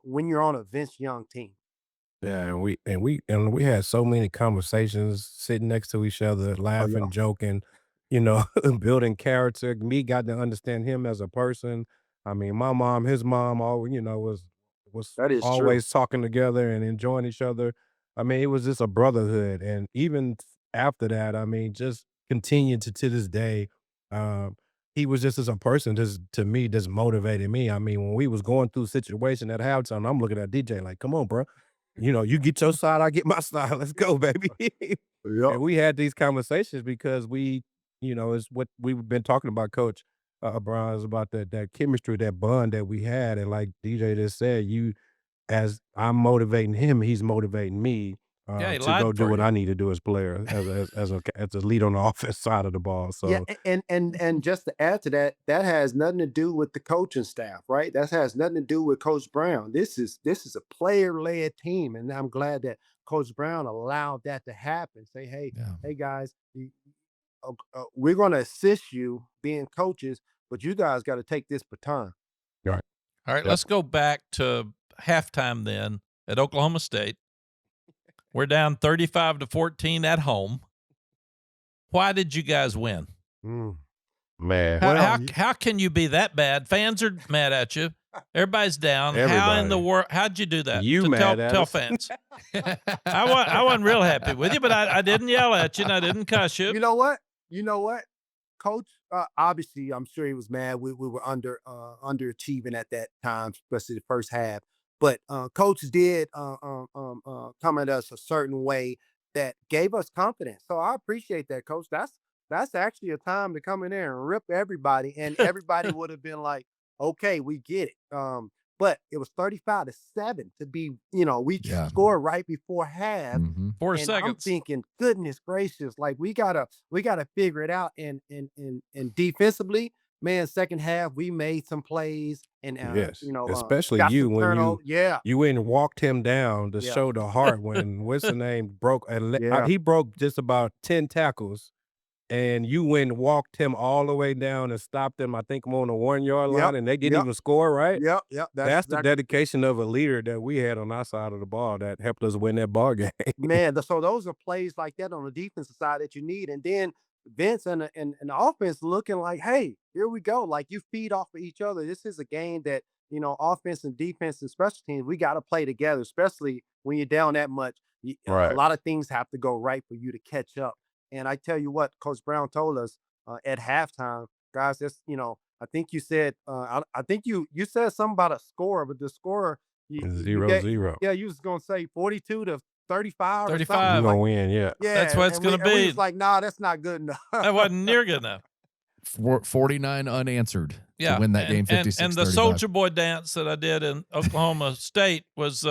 when you're on a Vince Young team. Yeah, and we had so many conversations sitting next to each other, Oh yeah, laughing, joking, building character. Me got to understand him as a person. I mean, my mom, his mom, all was that is true. always talking together and enjoying each other. I mean, it was just a brotherhood, and even after that, I mean, just continued to this day. Um, he was just as a person, just to me, just motivated me. I mean, when we was going through a situation at halftime, I'm looking at DJ like, "Come on, bro." You get your side, I get my side. Let's go, baby. Yep. And we had these conversations because it's what we've been talking about, Coach Brown, is about that chemistry, that bond that we had. And like DJ just said, as I'm motivating him, he's motivating me Yeah, he to go lied do for what you. I need to do as player, as a lead on the offense side of the ball. Yeah, So and just to add to that, that has nothing to do with the coaching staff, right? That has nothing to do with Coach Brown. This is a player-led team, and I'm glad that Coach Brown allowed that to happen. Say, hey, Yeah. hey guys, we're going to assist you being coaches, but you guys got to take this baton. right. All right, Yep. let's go back to halftime then at Oklahoma State. We're down 35-14 at home. Why did you guys win? Man. How can you be that bad? Fans are mad at you. Everybody's down. How in the Everybody. world? How'd you do that? You To mad at tell us. fans. I wasn't real happy with you, but I didn't yell at you and I didn't cuss you. You know what? You know what? Coach, obviously, I'm sure he was mad. We were underachieving at that time, especially the first half. But Coach did come at us a certain way that gave us confidence. So I appreciate that, Coach. That's actually a time to come in there and rip everybody, and everybody would have been like, "Okay, we get it." But it was 35-7 to be. We Yeah. scored right before half. Mhm. 4 And I'm seconds. thinking, goodness gracious, like we gotta figure it out. And defensively, man, second half we made some plays and Yes, especially got you some when turnover. Yeah, you went and walked him down to yeah, show the heart when what's the name broke and yeah, he broke just about 10 tackles, and you went and walked him all the way down and stopped him. I think I'm on the 1 yard yep, line, and they didn't yep, even score. Right? yep. That's That's the exactly. dedication of a leader that we had on our side of the ball that helped us win that ball game. Man, so those are plays like that on the defensive side that you need. And then Vince and the offense looking like, hey, here we go. Like you feed off of each other. This is a game that, offense and defense and special teams, we got to play together, especially when you're down that much. A Right. lot of things have to go right for you to catch up. And I tell you what, Coach Brown told us at halftime, guys, I think you said, I think you said something about a score, but the score, you Zero get, zero. yeah, you was going to say 42-35 or 35. something We're like. gonna win, yeah. That's Yeah, what it's and we going to be. was like, nah, that's not good enough. That wasn't near good enough. 49 unanswered Yeah, to win that game 56-35. and the Soldier Boy dance that I did in Oklahoma State was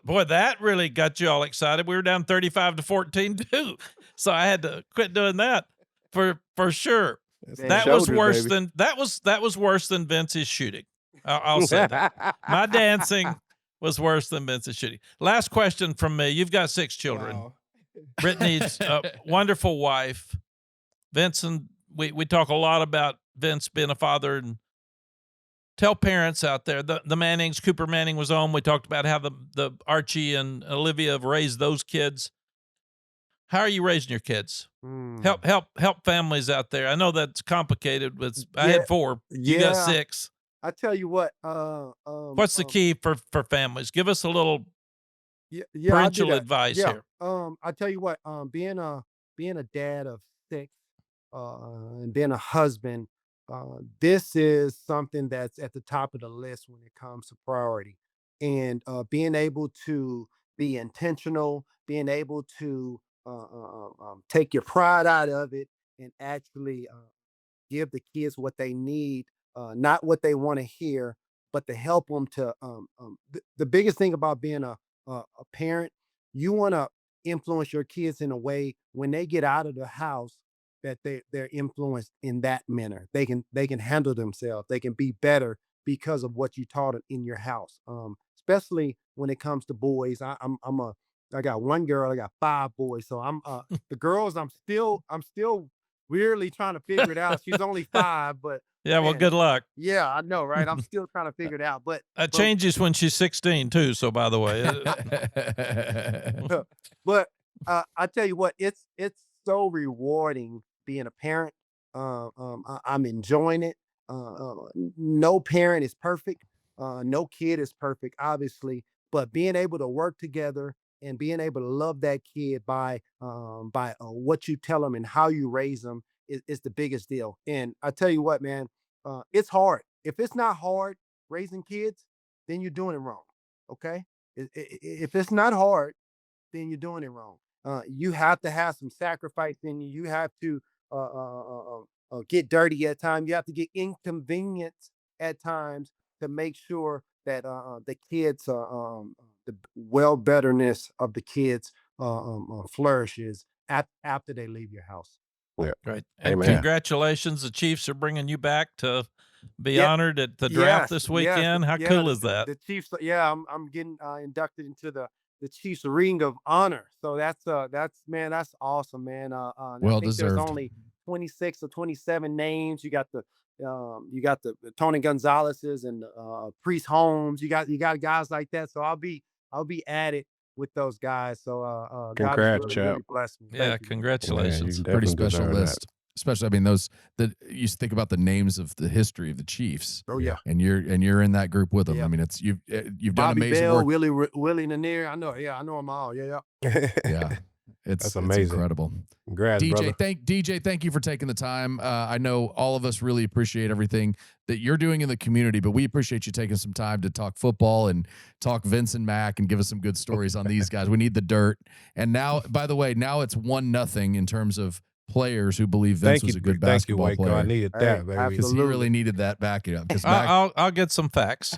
boy, that really got you all excited. We were down 35-14 too, so I had to quit doing that for sure. That's Man. That the was shoulders, worse baby. than that was worse than Vince's shooting. I'll say that. My dancing was worse than Vince's shooting. Last question from me. You've got 6 children. Wow. Brittany's wonderful wife. Vince and we talk a lot about Vince being a father, and tell parents out there, the Mannings, Cooper Manning was on. We talked about how the Archie and Olivia have raised those kids. How are you raising your kids? Help families out there. I know that's complicated. I had 4. You got Yeah. 6. I tell you what, What's the key for families? Give us a little yeah, I'll do parental that. advice Yeah. here. I tell you what, being a dad of 6, and being a husband, this is something that's at the top of the list when it comes to priority. And being able to be intentional, being able to take your pride out of it, and actually give the kids what they need, not what they want to hear, but to help them to. The biggest thing about being a parent, you want to influence your kids in a way when they get out of the house that they're influenced in that manner. They can handle themselves. They can be better because of what you taught them in your house. Especially when it comes to boys. I got 1 girl. I got 5 boys. So the girls. I'm still weirdly trying to figure it out. She's only 5, but Yeah, well, Man, good luck. yeah, I know, right? I'm still trying to figure it out, That but changes when she's 16 too. So, by the way, but I tell you what, it's so rewarding being a parent. I'm enjoying it. No parent is perfect. No kid is perfect, obviously. But being able to work together and being able to love that kid by what you tell them and how you raise them is the biggest deal. And I tell you what, man, it's hard. If it's not hard raising kids, then you're doing it wrong. Okay. If it's not hard, then you're doing it wrong. You have to have some sacrifice in you. You have to get dirty at times. You have to get inconvenienced at times to make sure that the kids, the well betterness of the kids flourishes after they leave your house. Yeah. great. And Amen. congratulations. The Chiefs are bringing you back to be Yeah. honored at the draft Yes, this yes, weekend. How yeah, cool is that? the Chiefs, yeah, I'm getting inducted into the Chiefs Ring of Honor. So that's man, that's awesome, man. And I Well think there's deserved. only 26 or 27 names. You got the Tony Gonzalez's and Priest Holmes. You got guys like that. So I'll be added with those guys. So God has Congrats, really, chap. really blessed me. Yeah, Thank you. Yeah, congratulations. you Pretty definitely special deserve that. list. Especially, I mean, those that you think about the names of the history of the Chiefs, Oh yeah. and you're in that group with them. Yeah. I mean, it's you've done Bobby amazing Bell, work. Willie Lanier. I know them all. Yeah. Yeah, it's That's amazing. incredible. Congrats, brother. DJ, thank you for taking the time. I know all of us really appreciate everything that you're doing in the community, but we appreciate you taking some time to talk football and talk Vince and Mack and give us some good stories on these guys. We need the dirt. And now, by the way, now it's 1-0 in terms of players who believe Vince was a good basketball Waco. I player. needed Hey, that, baby. Because he really needed that backing up. Because I'll get some facts.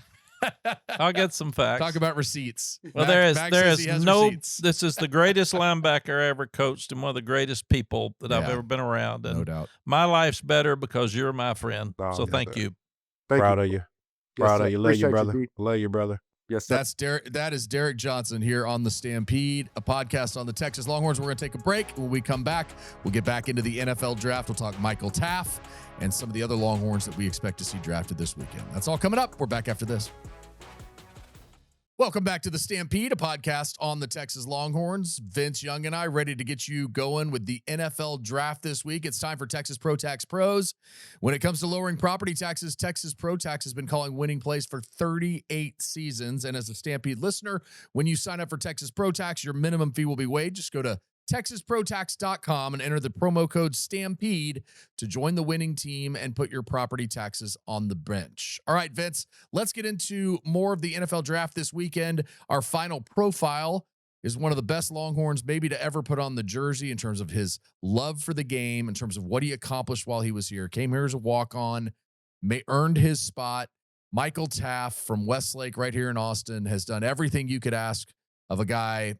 I'll get some facts. talk about receipts. Well, Mack there says is he has no. receipts. This is the greatest linebacker I ever coached, and one of the greatest people that I've Yeah. ever been around. And No doubt. my life's better because you're my friend. Oh, So yes, thank sir. you. Thank Proud you. of you. Yes, Proud sir. of you. Love Appreciate you, you, brother. D. Love you, brother. Yes, sir. That is Derrick Johnson here on the Stampede, a podcast on the Texas Longhorns. We're going to take a break. When we come back, we'll get back into the NFL draft. We'll talk Michael Taaffe and some of the other Longhorns that we expect to see drafted this weekend. That's all coming up. We're back after this. Welcome back to the Stampede, a podcast on the Texas Longhorns. Vince Young and I ready to get you going with the NFL draft this week. It's time for Texas Pro Tax Pros. When it comes to lowering property taxes, Texas Pro Tax has been calling winning plays for 38 seasons. And as a Stampede listener, when you sign up for Texas Pro Tax, your minimum fee will be waived. Just go to TexasProTax.com and enter the promo code STAMPEDE to join the winning team and put your property taxes on the bench. All right, Vince, let's get into more of the NFL draft this weekend. Our final profile is one of the best Longhorns maybe to ever put on the jersey in terms of his love for the game, in terms of what he accomplished while he was here. Came here as a walk-on, earned his spot. Michael Taaffe from Westlake right here in Austin has done everything you could ask of a guy.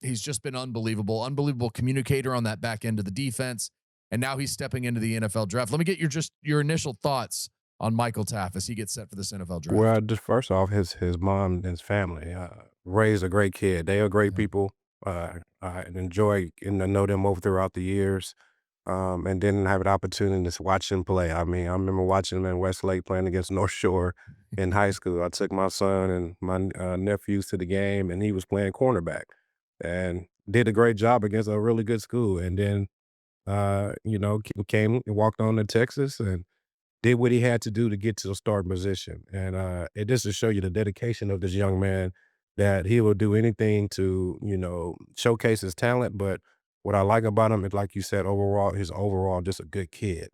He's just been unbelievable communicator on that back end of the defense. And now he's stepping into the NFL draft. Let me get your initial thoughts on Michael Taaffe as he gets set for this NFL draft. Well, just first off, his mom and his family raised a great kid. They are great people. I enjoy getting to know them over throughout the years. And then have an opportunity to watch him play. I mean, I remember watching him in Westlake playing against North Shore in high school. I took my son and my nephews to the game, and he was playing cornerback and did a great job against a really good school. And then, came and walked on to Texas and did what he had to do to get to the starting position. And it just to show you the dedication of this young man that he will do anything to, showcase his talent. But what I like about him is, like you said, he's overall just a good kid.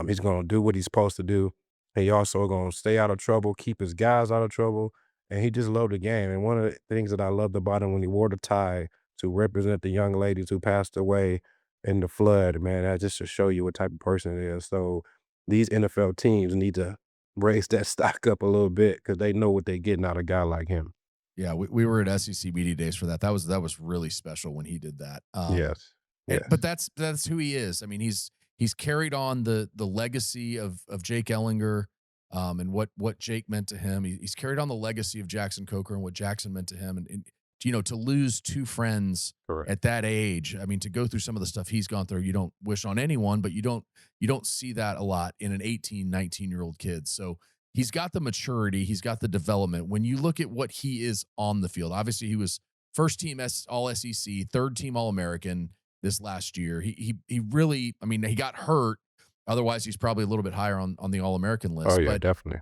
He's going to do what he's supposed to do. He also going to stay out of trouble, keep his guys out of trouble. And he just loved the game. And one of the things that I loved about him when he wore the tie to represent the young ladies who passed away in the flood, man, that just to show you what type of person it is. So these NFL teams need to raise that stock up a little bit because they know what they're getting out of a guy like him. Yeah, we were at SEC Media Days for that. That was really special when he did that. Yes. But that's who he is. I mean, he's carried on the legacy of Jake Ellinger, and what Jake meant to him. He's carried on the legacy of Jackson Coker and what Jackson meant to him. And to lose two friends Correct. at that age. I mean, to go through some of the stuff he's gone through, you don't wish on anyone, but you don't see that a lot in an 18, 19-year-old kid. So he's got the maturity, he's got the development. When you look at what he is on the field, obviously he was first team all SEC, third team All American this last year. He really, I mean, he got hurt. Otherwise, he's probably a little bit higher on the All American list. Oh yeah, definitely.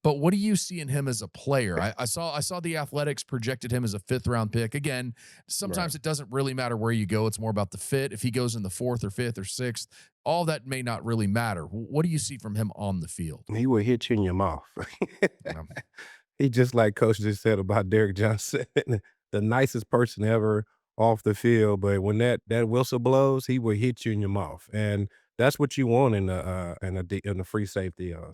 But what do you see in him as a player? I saw the Athletics projected him as a 5th-round pick. Again, sometimes it doesn't really matter where you go. It's more about the fit. If he goes in the 4th or 5th or 6th, all that may not really matter. What do you see from him on the field? He will hit you in your mouth. Yeah. He just like Coach just said about Derrick Johnson, the nicest person ever off the field. But when that whistle blows, he will hit you in your mouth, and that's what you want in a free safety, a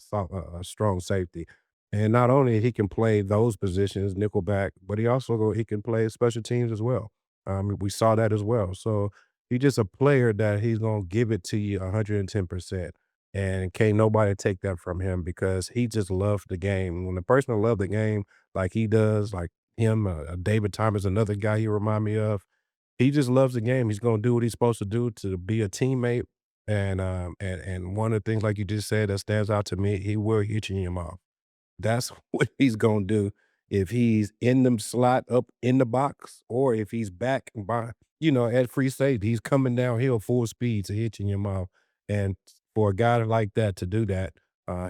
strong safety. And not only he can play those positions, nickelback, but he can play special teams as well. We saw that as well. So he's just a player that he's gonna give it to you 110%. And can't nobody take that from him because he just loved the game. When the person love the game like he does, like him, David Thomas, another guy he remind me of, he just loves the game. He's gonna do what he's supposed to do to be a teammate. And one of the things, like you just said, that stands out to me, he will hit you in your mouth. That's what he's gonna do if he's in the slot up in the box or if he's back by, at free safety. He's coming downhill full speed to hit you in your mouth. And for a guy like that to do that,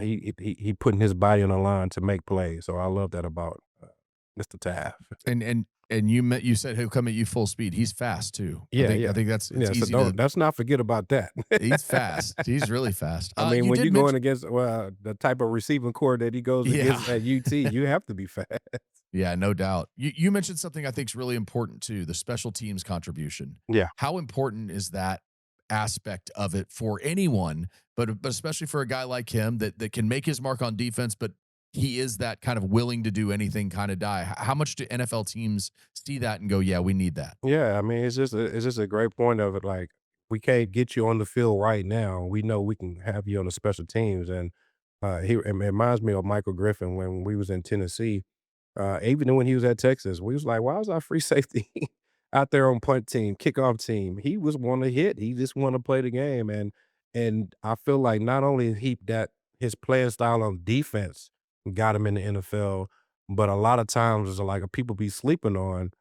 he putting his body on the line to make plays. So I love that about Mr. Taaffe. And you said he'll come at you full speed. He's fast too. Yeah, I think it's yeah. So easy to. let's not forget about that. He's fast. He's really fast. I mean, you when did you're mention- going against the type of receiving core that he goes Yeah. against at UT, you have to be fast. Yeah, no doubt. You mentioned something I think is really important too, the special teams contribution. Yeah. How important is that aspect of it for anyone, but especially for a guy like him that can make his mark on defense, but he is that kind of willing to do anything kind of guy. How much do NFL teams see that and go, yeah, we need that? Yeah, I mean, it's just a great point of it. Like, we can't get you on the field right now. We know we can have you on the special teams, and it reminds me of Michael Griffin when we was in Tennessee. Even when he was at Texas, we was like, why was our free safety out there on punt team, kickoff team? He was want to hit. He just want to play the game, and I feel like not only his playing style on defense got him in the NFL, but a lot of times it's like people be sleeping on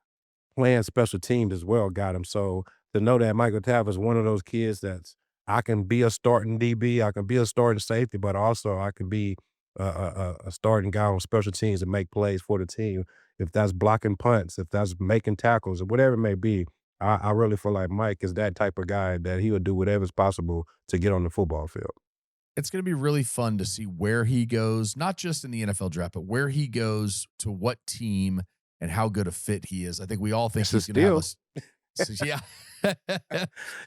playing special teams as well got him. So to know that Michael Taaffe is one of those kids that's I can be a starting DB, I can be a starting safety, but also I can be a starting guy on special teams and make plays for the team. If that's blocking punts, if that's making tackles, or whatever it may be, I really feel like Mike is that type of guy that he would do whatever's possible to get on the football field. It's going to be really fun to see where he goes, not just in the NFL draft, but where he goes to what team and how good a fit he is. I think we all think It's a he's going to have steal. yeah.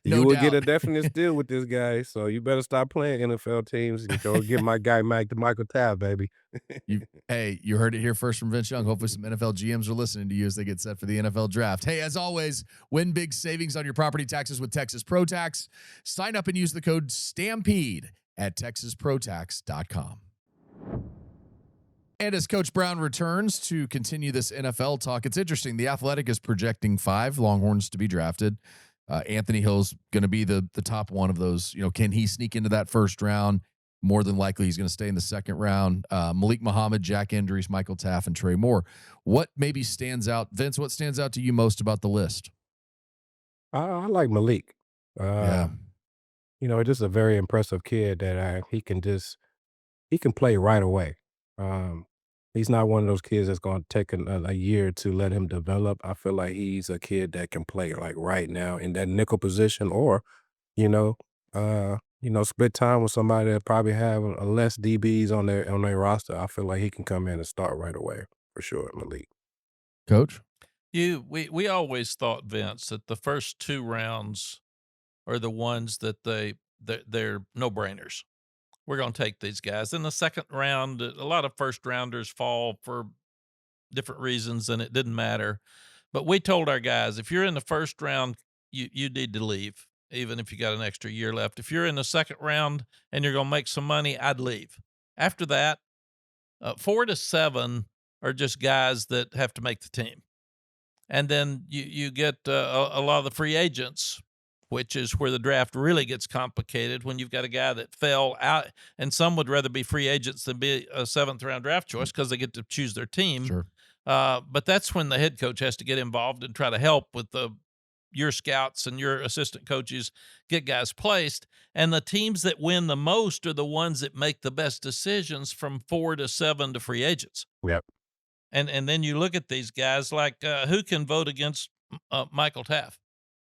You No will doubt. get a definite steal with this guy, so you better stop playing NFL teams and go get my guy Michael Taaffe, baby. Hey, you heard it here first from Vince Young. Hopefully some NFL GMs are listening to you as they get set for the NFL draft. Hey, as always, win big savings on your property taxes with Texas Pro Tax. Sign up and use the code STAMPEDE at TexasProTax.com. And as Coach Brown returns to continue this NFL talk, it's interesting. The Athletic is projecting 5 Longhorns to be drafted. Anthony Hill's going to be the top one of those. Can he sneak into that first round? More than likely, he's going to stay in the second round. Malik Muhammad, Jack Endries, Michael Taaffe, and Trey Moore. What maybe stands out? Vince, what stands out to you most about the list? I like Malik. Yeah. Just a very impressive kid that he can play right away. He's not one of those kids that's going to take a year to let him develop. I feel like he's a kid that can play like right now in that nickel position, or split time with somebody that probably have less DBs on their roster. I feel like he can come in and start right away for sure, Malik. Coach? We always thought, Vince, that the first 2 rounds are the ones that they're no-brainers. We're going to take these guys. In the second round, a lot of first rounders fall for different reasons, and it didn't matter. But we told our guys, if you're in the first round, you need to leave, even if you got an extra year left. If you're in the second round and you're going to make some money, I'd leave. After that, 4 to 7 are just guys that have to make the team. And then you get a lot of the free agents, which is where the draft really gets complicated when you've got a guy that fell out. And some would rather be free agents than be a 7th-round draft choice because they get to choose their team. Sure. But that's when the head coach has to get involved and try to help with your scouts and your assistant coaches get guys placed. And the teams that win the most are the ones that make the best decisions from 4 to 7 to free agents. Yep. And then you look at these guys like who can vote against Michael Taaffe?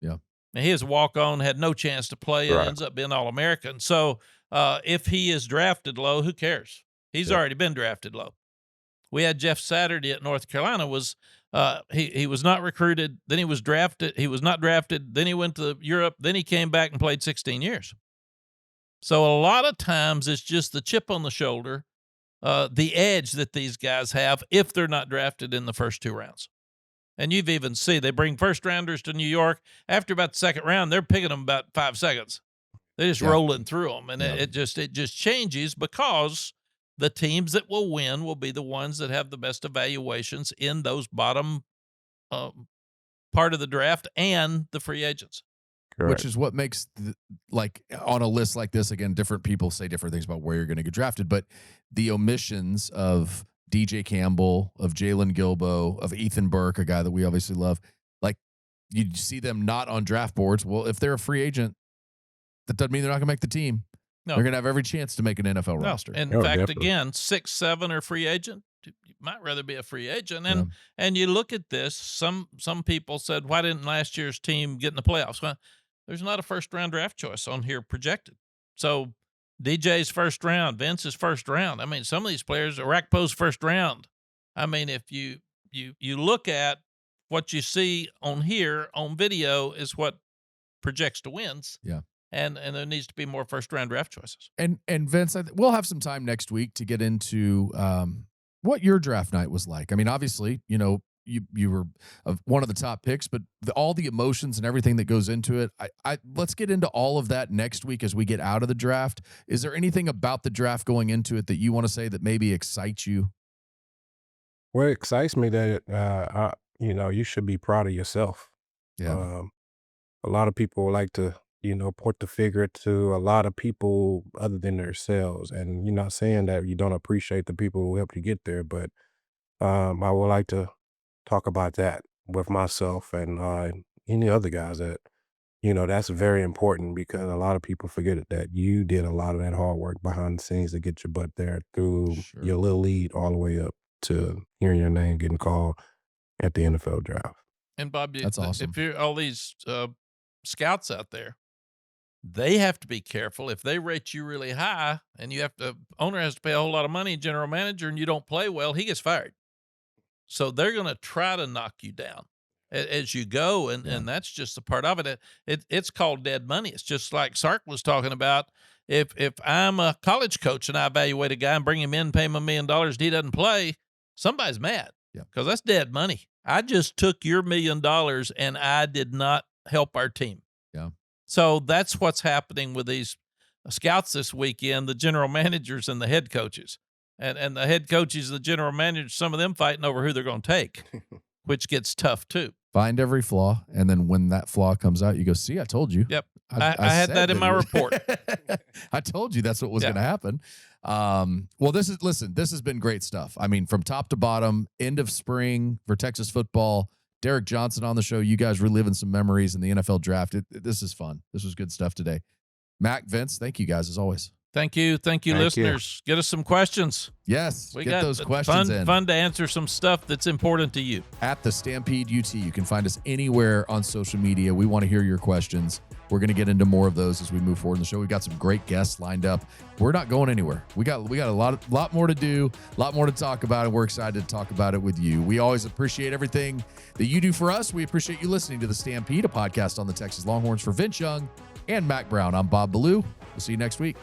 Yeah. And he is a walk-on, had no chance to play, and Right. ends up being All-American. So if he is drafted low, who cares? He's already been drafted low. We had Jeff Saturday at North Carolina. He was not recruited, then he was drafted. He was not drafted, then he went to Europe, then he came back and played 16 years. So a lot of times it's just the chip on the shoulder, the edge that these guys have if they're not drafted in the first 2 rounds. And you've even seen they bring first-rounders to New York. After about the 2nd round, they're picking them about 5 seconds. They're just rolling through them, and it just changes because the teams that will win will be the ones that have the best evaluations in those bottom part of the draft and the free agents. Correct. Which is what makes, like, on a list like this, again, different people say different things about where you're going to get drafted, but the omissions of DJ Campbell, of Jalen Gilbo, of Ethan Burke, a guy that we obviously love, like, you see them not on draft boards. Well, if they're a free agent, that doesn't mean they're not going to make the team. No. They're going to have every chance to make an NFL roster. In Oh, fact, definitely. again, 6, 7 are free agent. You might rather be a free agent. And you look at this, some people said, why didn't last year's team get in the playoffs? Well, there's not a first-round draft choice on here projected. So DJ's first round, Vince's first round. I mean, some of these players, Arakpo's first round. I mean, if you look at what you see on here on video is what projects to wins. Yeah. And there needs to be more first-round draft choices. And Vince, we'll have some time next week to get into what your draft night was like. I mean, obviously, you were one of the top picks, but all the emotions and everything that goes into it. Let's get into all of that next week as we get out of the draft. Is there anything about the draft going into it that you want to say that maybe excites you? Well, it excites me that you should be proud of yourself. Yeah. A lot of people like to, point the finger to a lot of people other than themselves. And you're not saying that you don't appreciate the people who helped you get there, but I would like to talk about that with myself and any other guys that, that's very important because a lot of people forget that you did a lot of that hard work behind the scenes to get your butt there through Sure. your little lead all the way up to hearing your name getting called at the NFL draft. And Bob, That's awesome. if you're all these scouts out there, they have to be careful. If they rate you really high and owner has to pay a whole lot of money, general manager, and you don't play well, he gets fired. So they're going to try to knock you down as you go. And that's just a part of it. It's called dead money. It's just like Sark was talking about. If I'm a college coach and I evaluate a guy and bring him in, pay him $1 million, and he doesn't play, somebody's mad. Yeah. Because that's dead money. I just took your $1 million and I did not help our team. Yeah. So that's what's happening with these scouts this weekend, the general managers and the head coaches. And the head coaches, the general managers, some of them fighting over who they're going to take, which gets tough too. Find every flaw, and then when that flaw comes out, you go, see, I told you. Yep. I had said that in my report. I told you that's what was going to happen. Well, this has been great stuff. I mean, from top to bottom, end of spring for Texas football, Derrick Johnson on the show. You guys reliving some memories in the NFL draft. This is fun. This was good stuff today. Mac, Vince, thank you guys as always. Thank you, listeners. Get us some questions. Yes, We get got those questions in. Fun to answer some stuff that's important to you. At the Stampede UT, you can find us anywhere on social media. We want to hear your questions. We're going to get into more of those as we move forward in the show. We've got some great guests lined up. We're not going anywhere. We got a lot more to do, a lot more to talk about, and we're excited to talk about it with you. We always appreciate everything that you do for us. We appreciate you listening to the Stampede, a podcast on the Texas Longhorns. For Vince Young and Mack Brown, I'm Bob Ballou. We'll see you next week.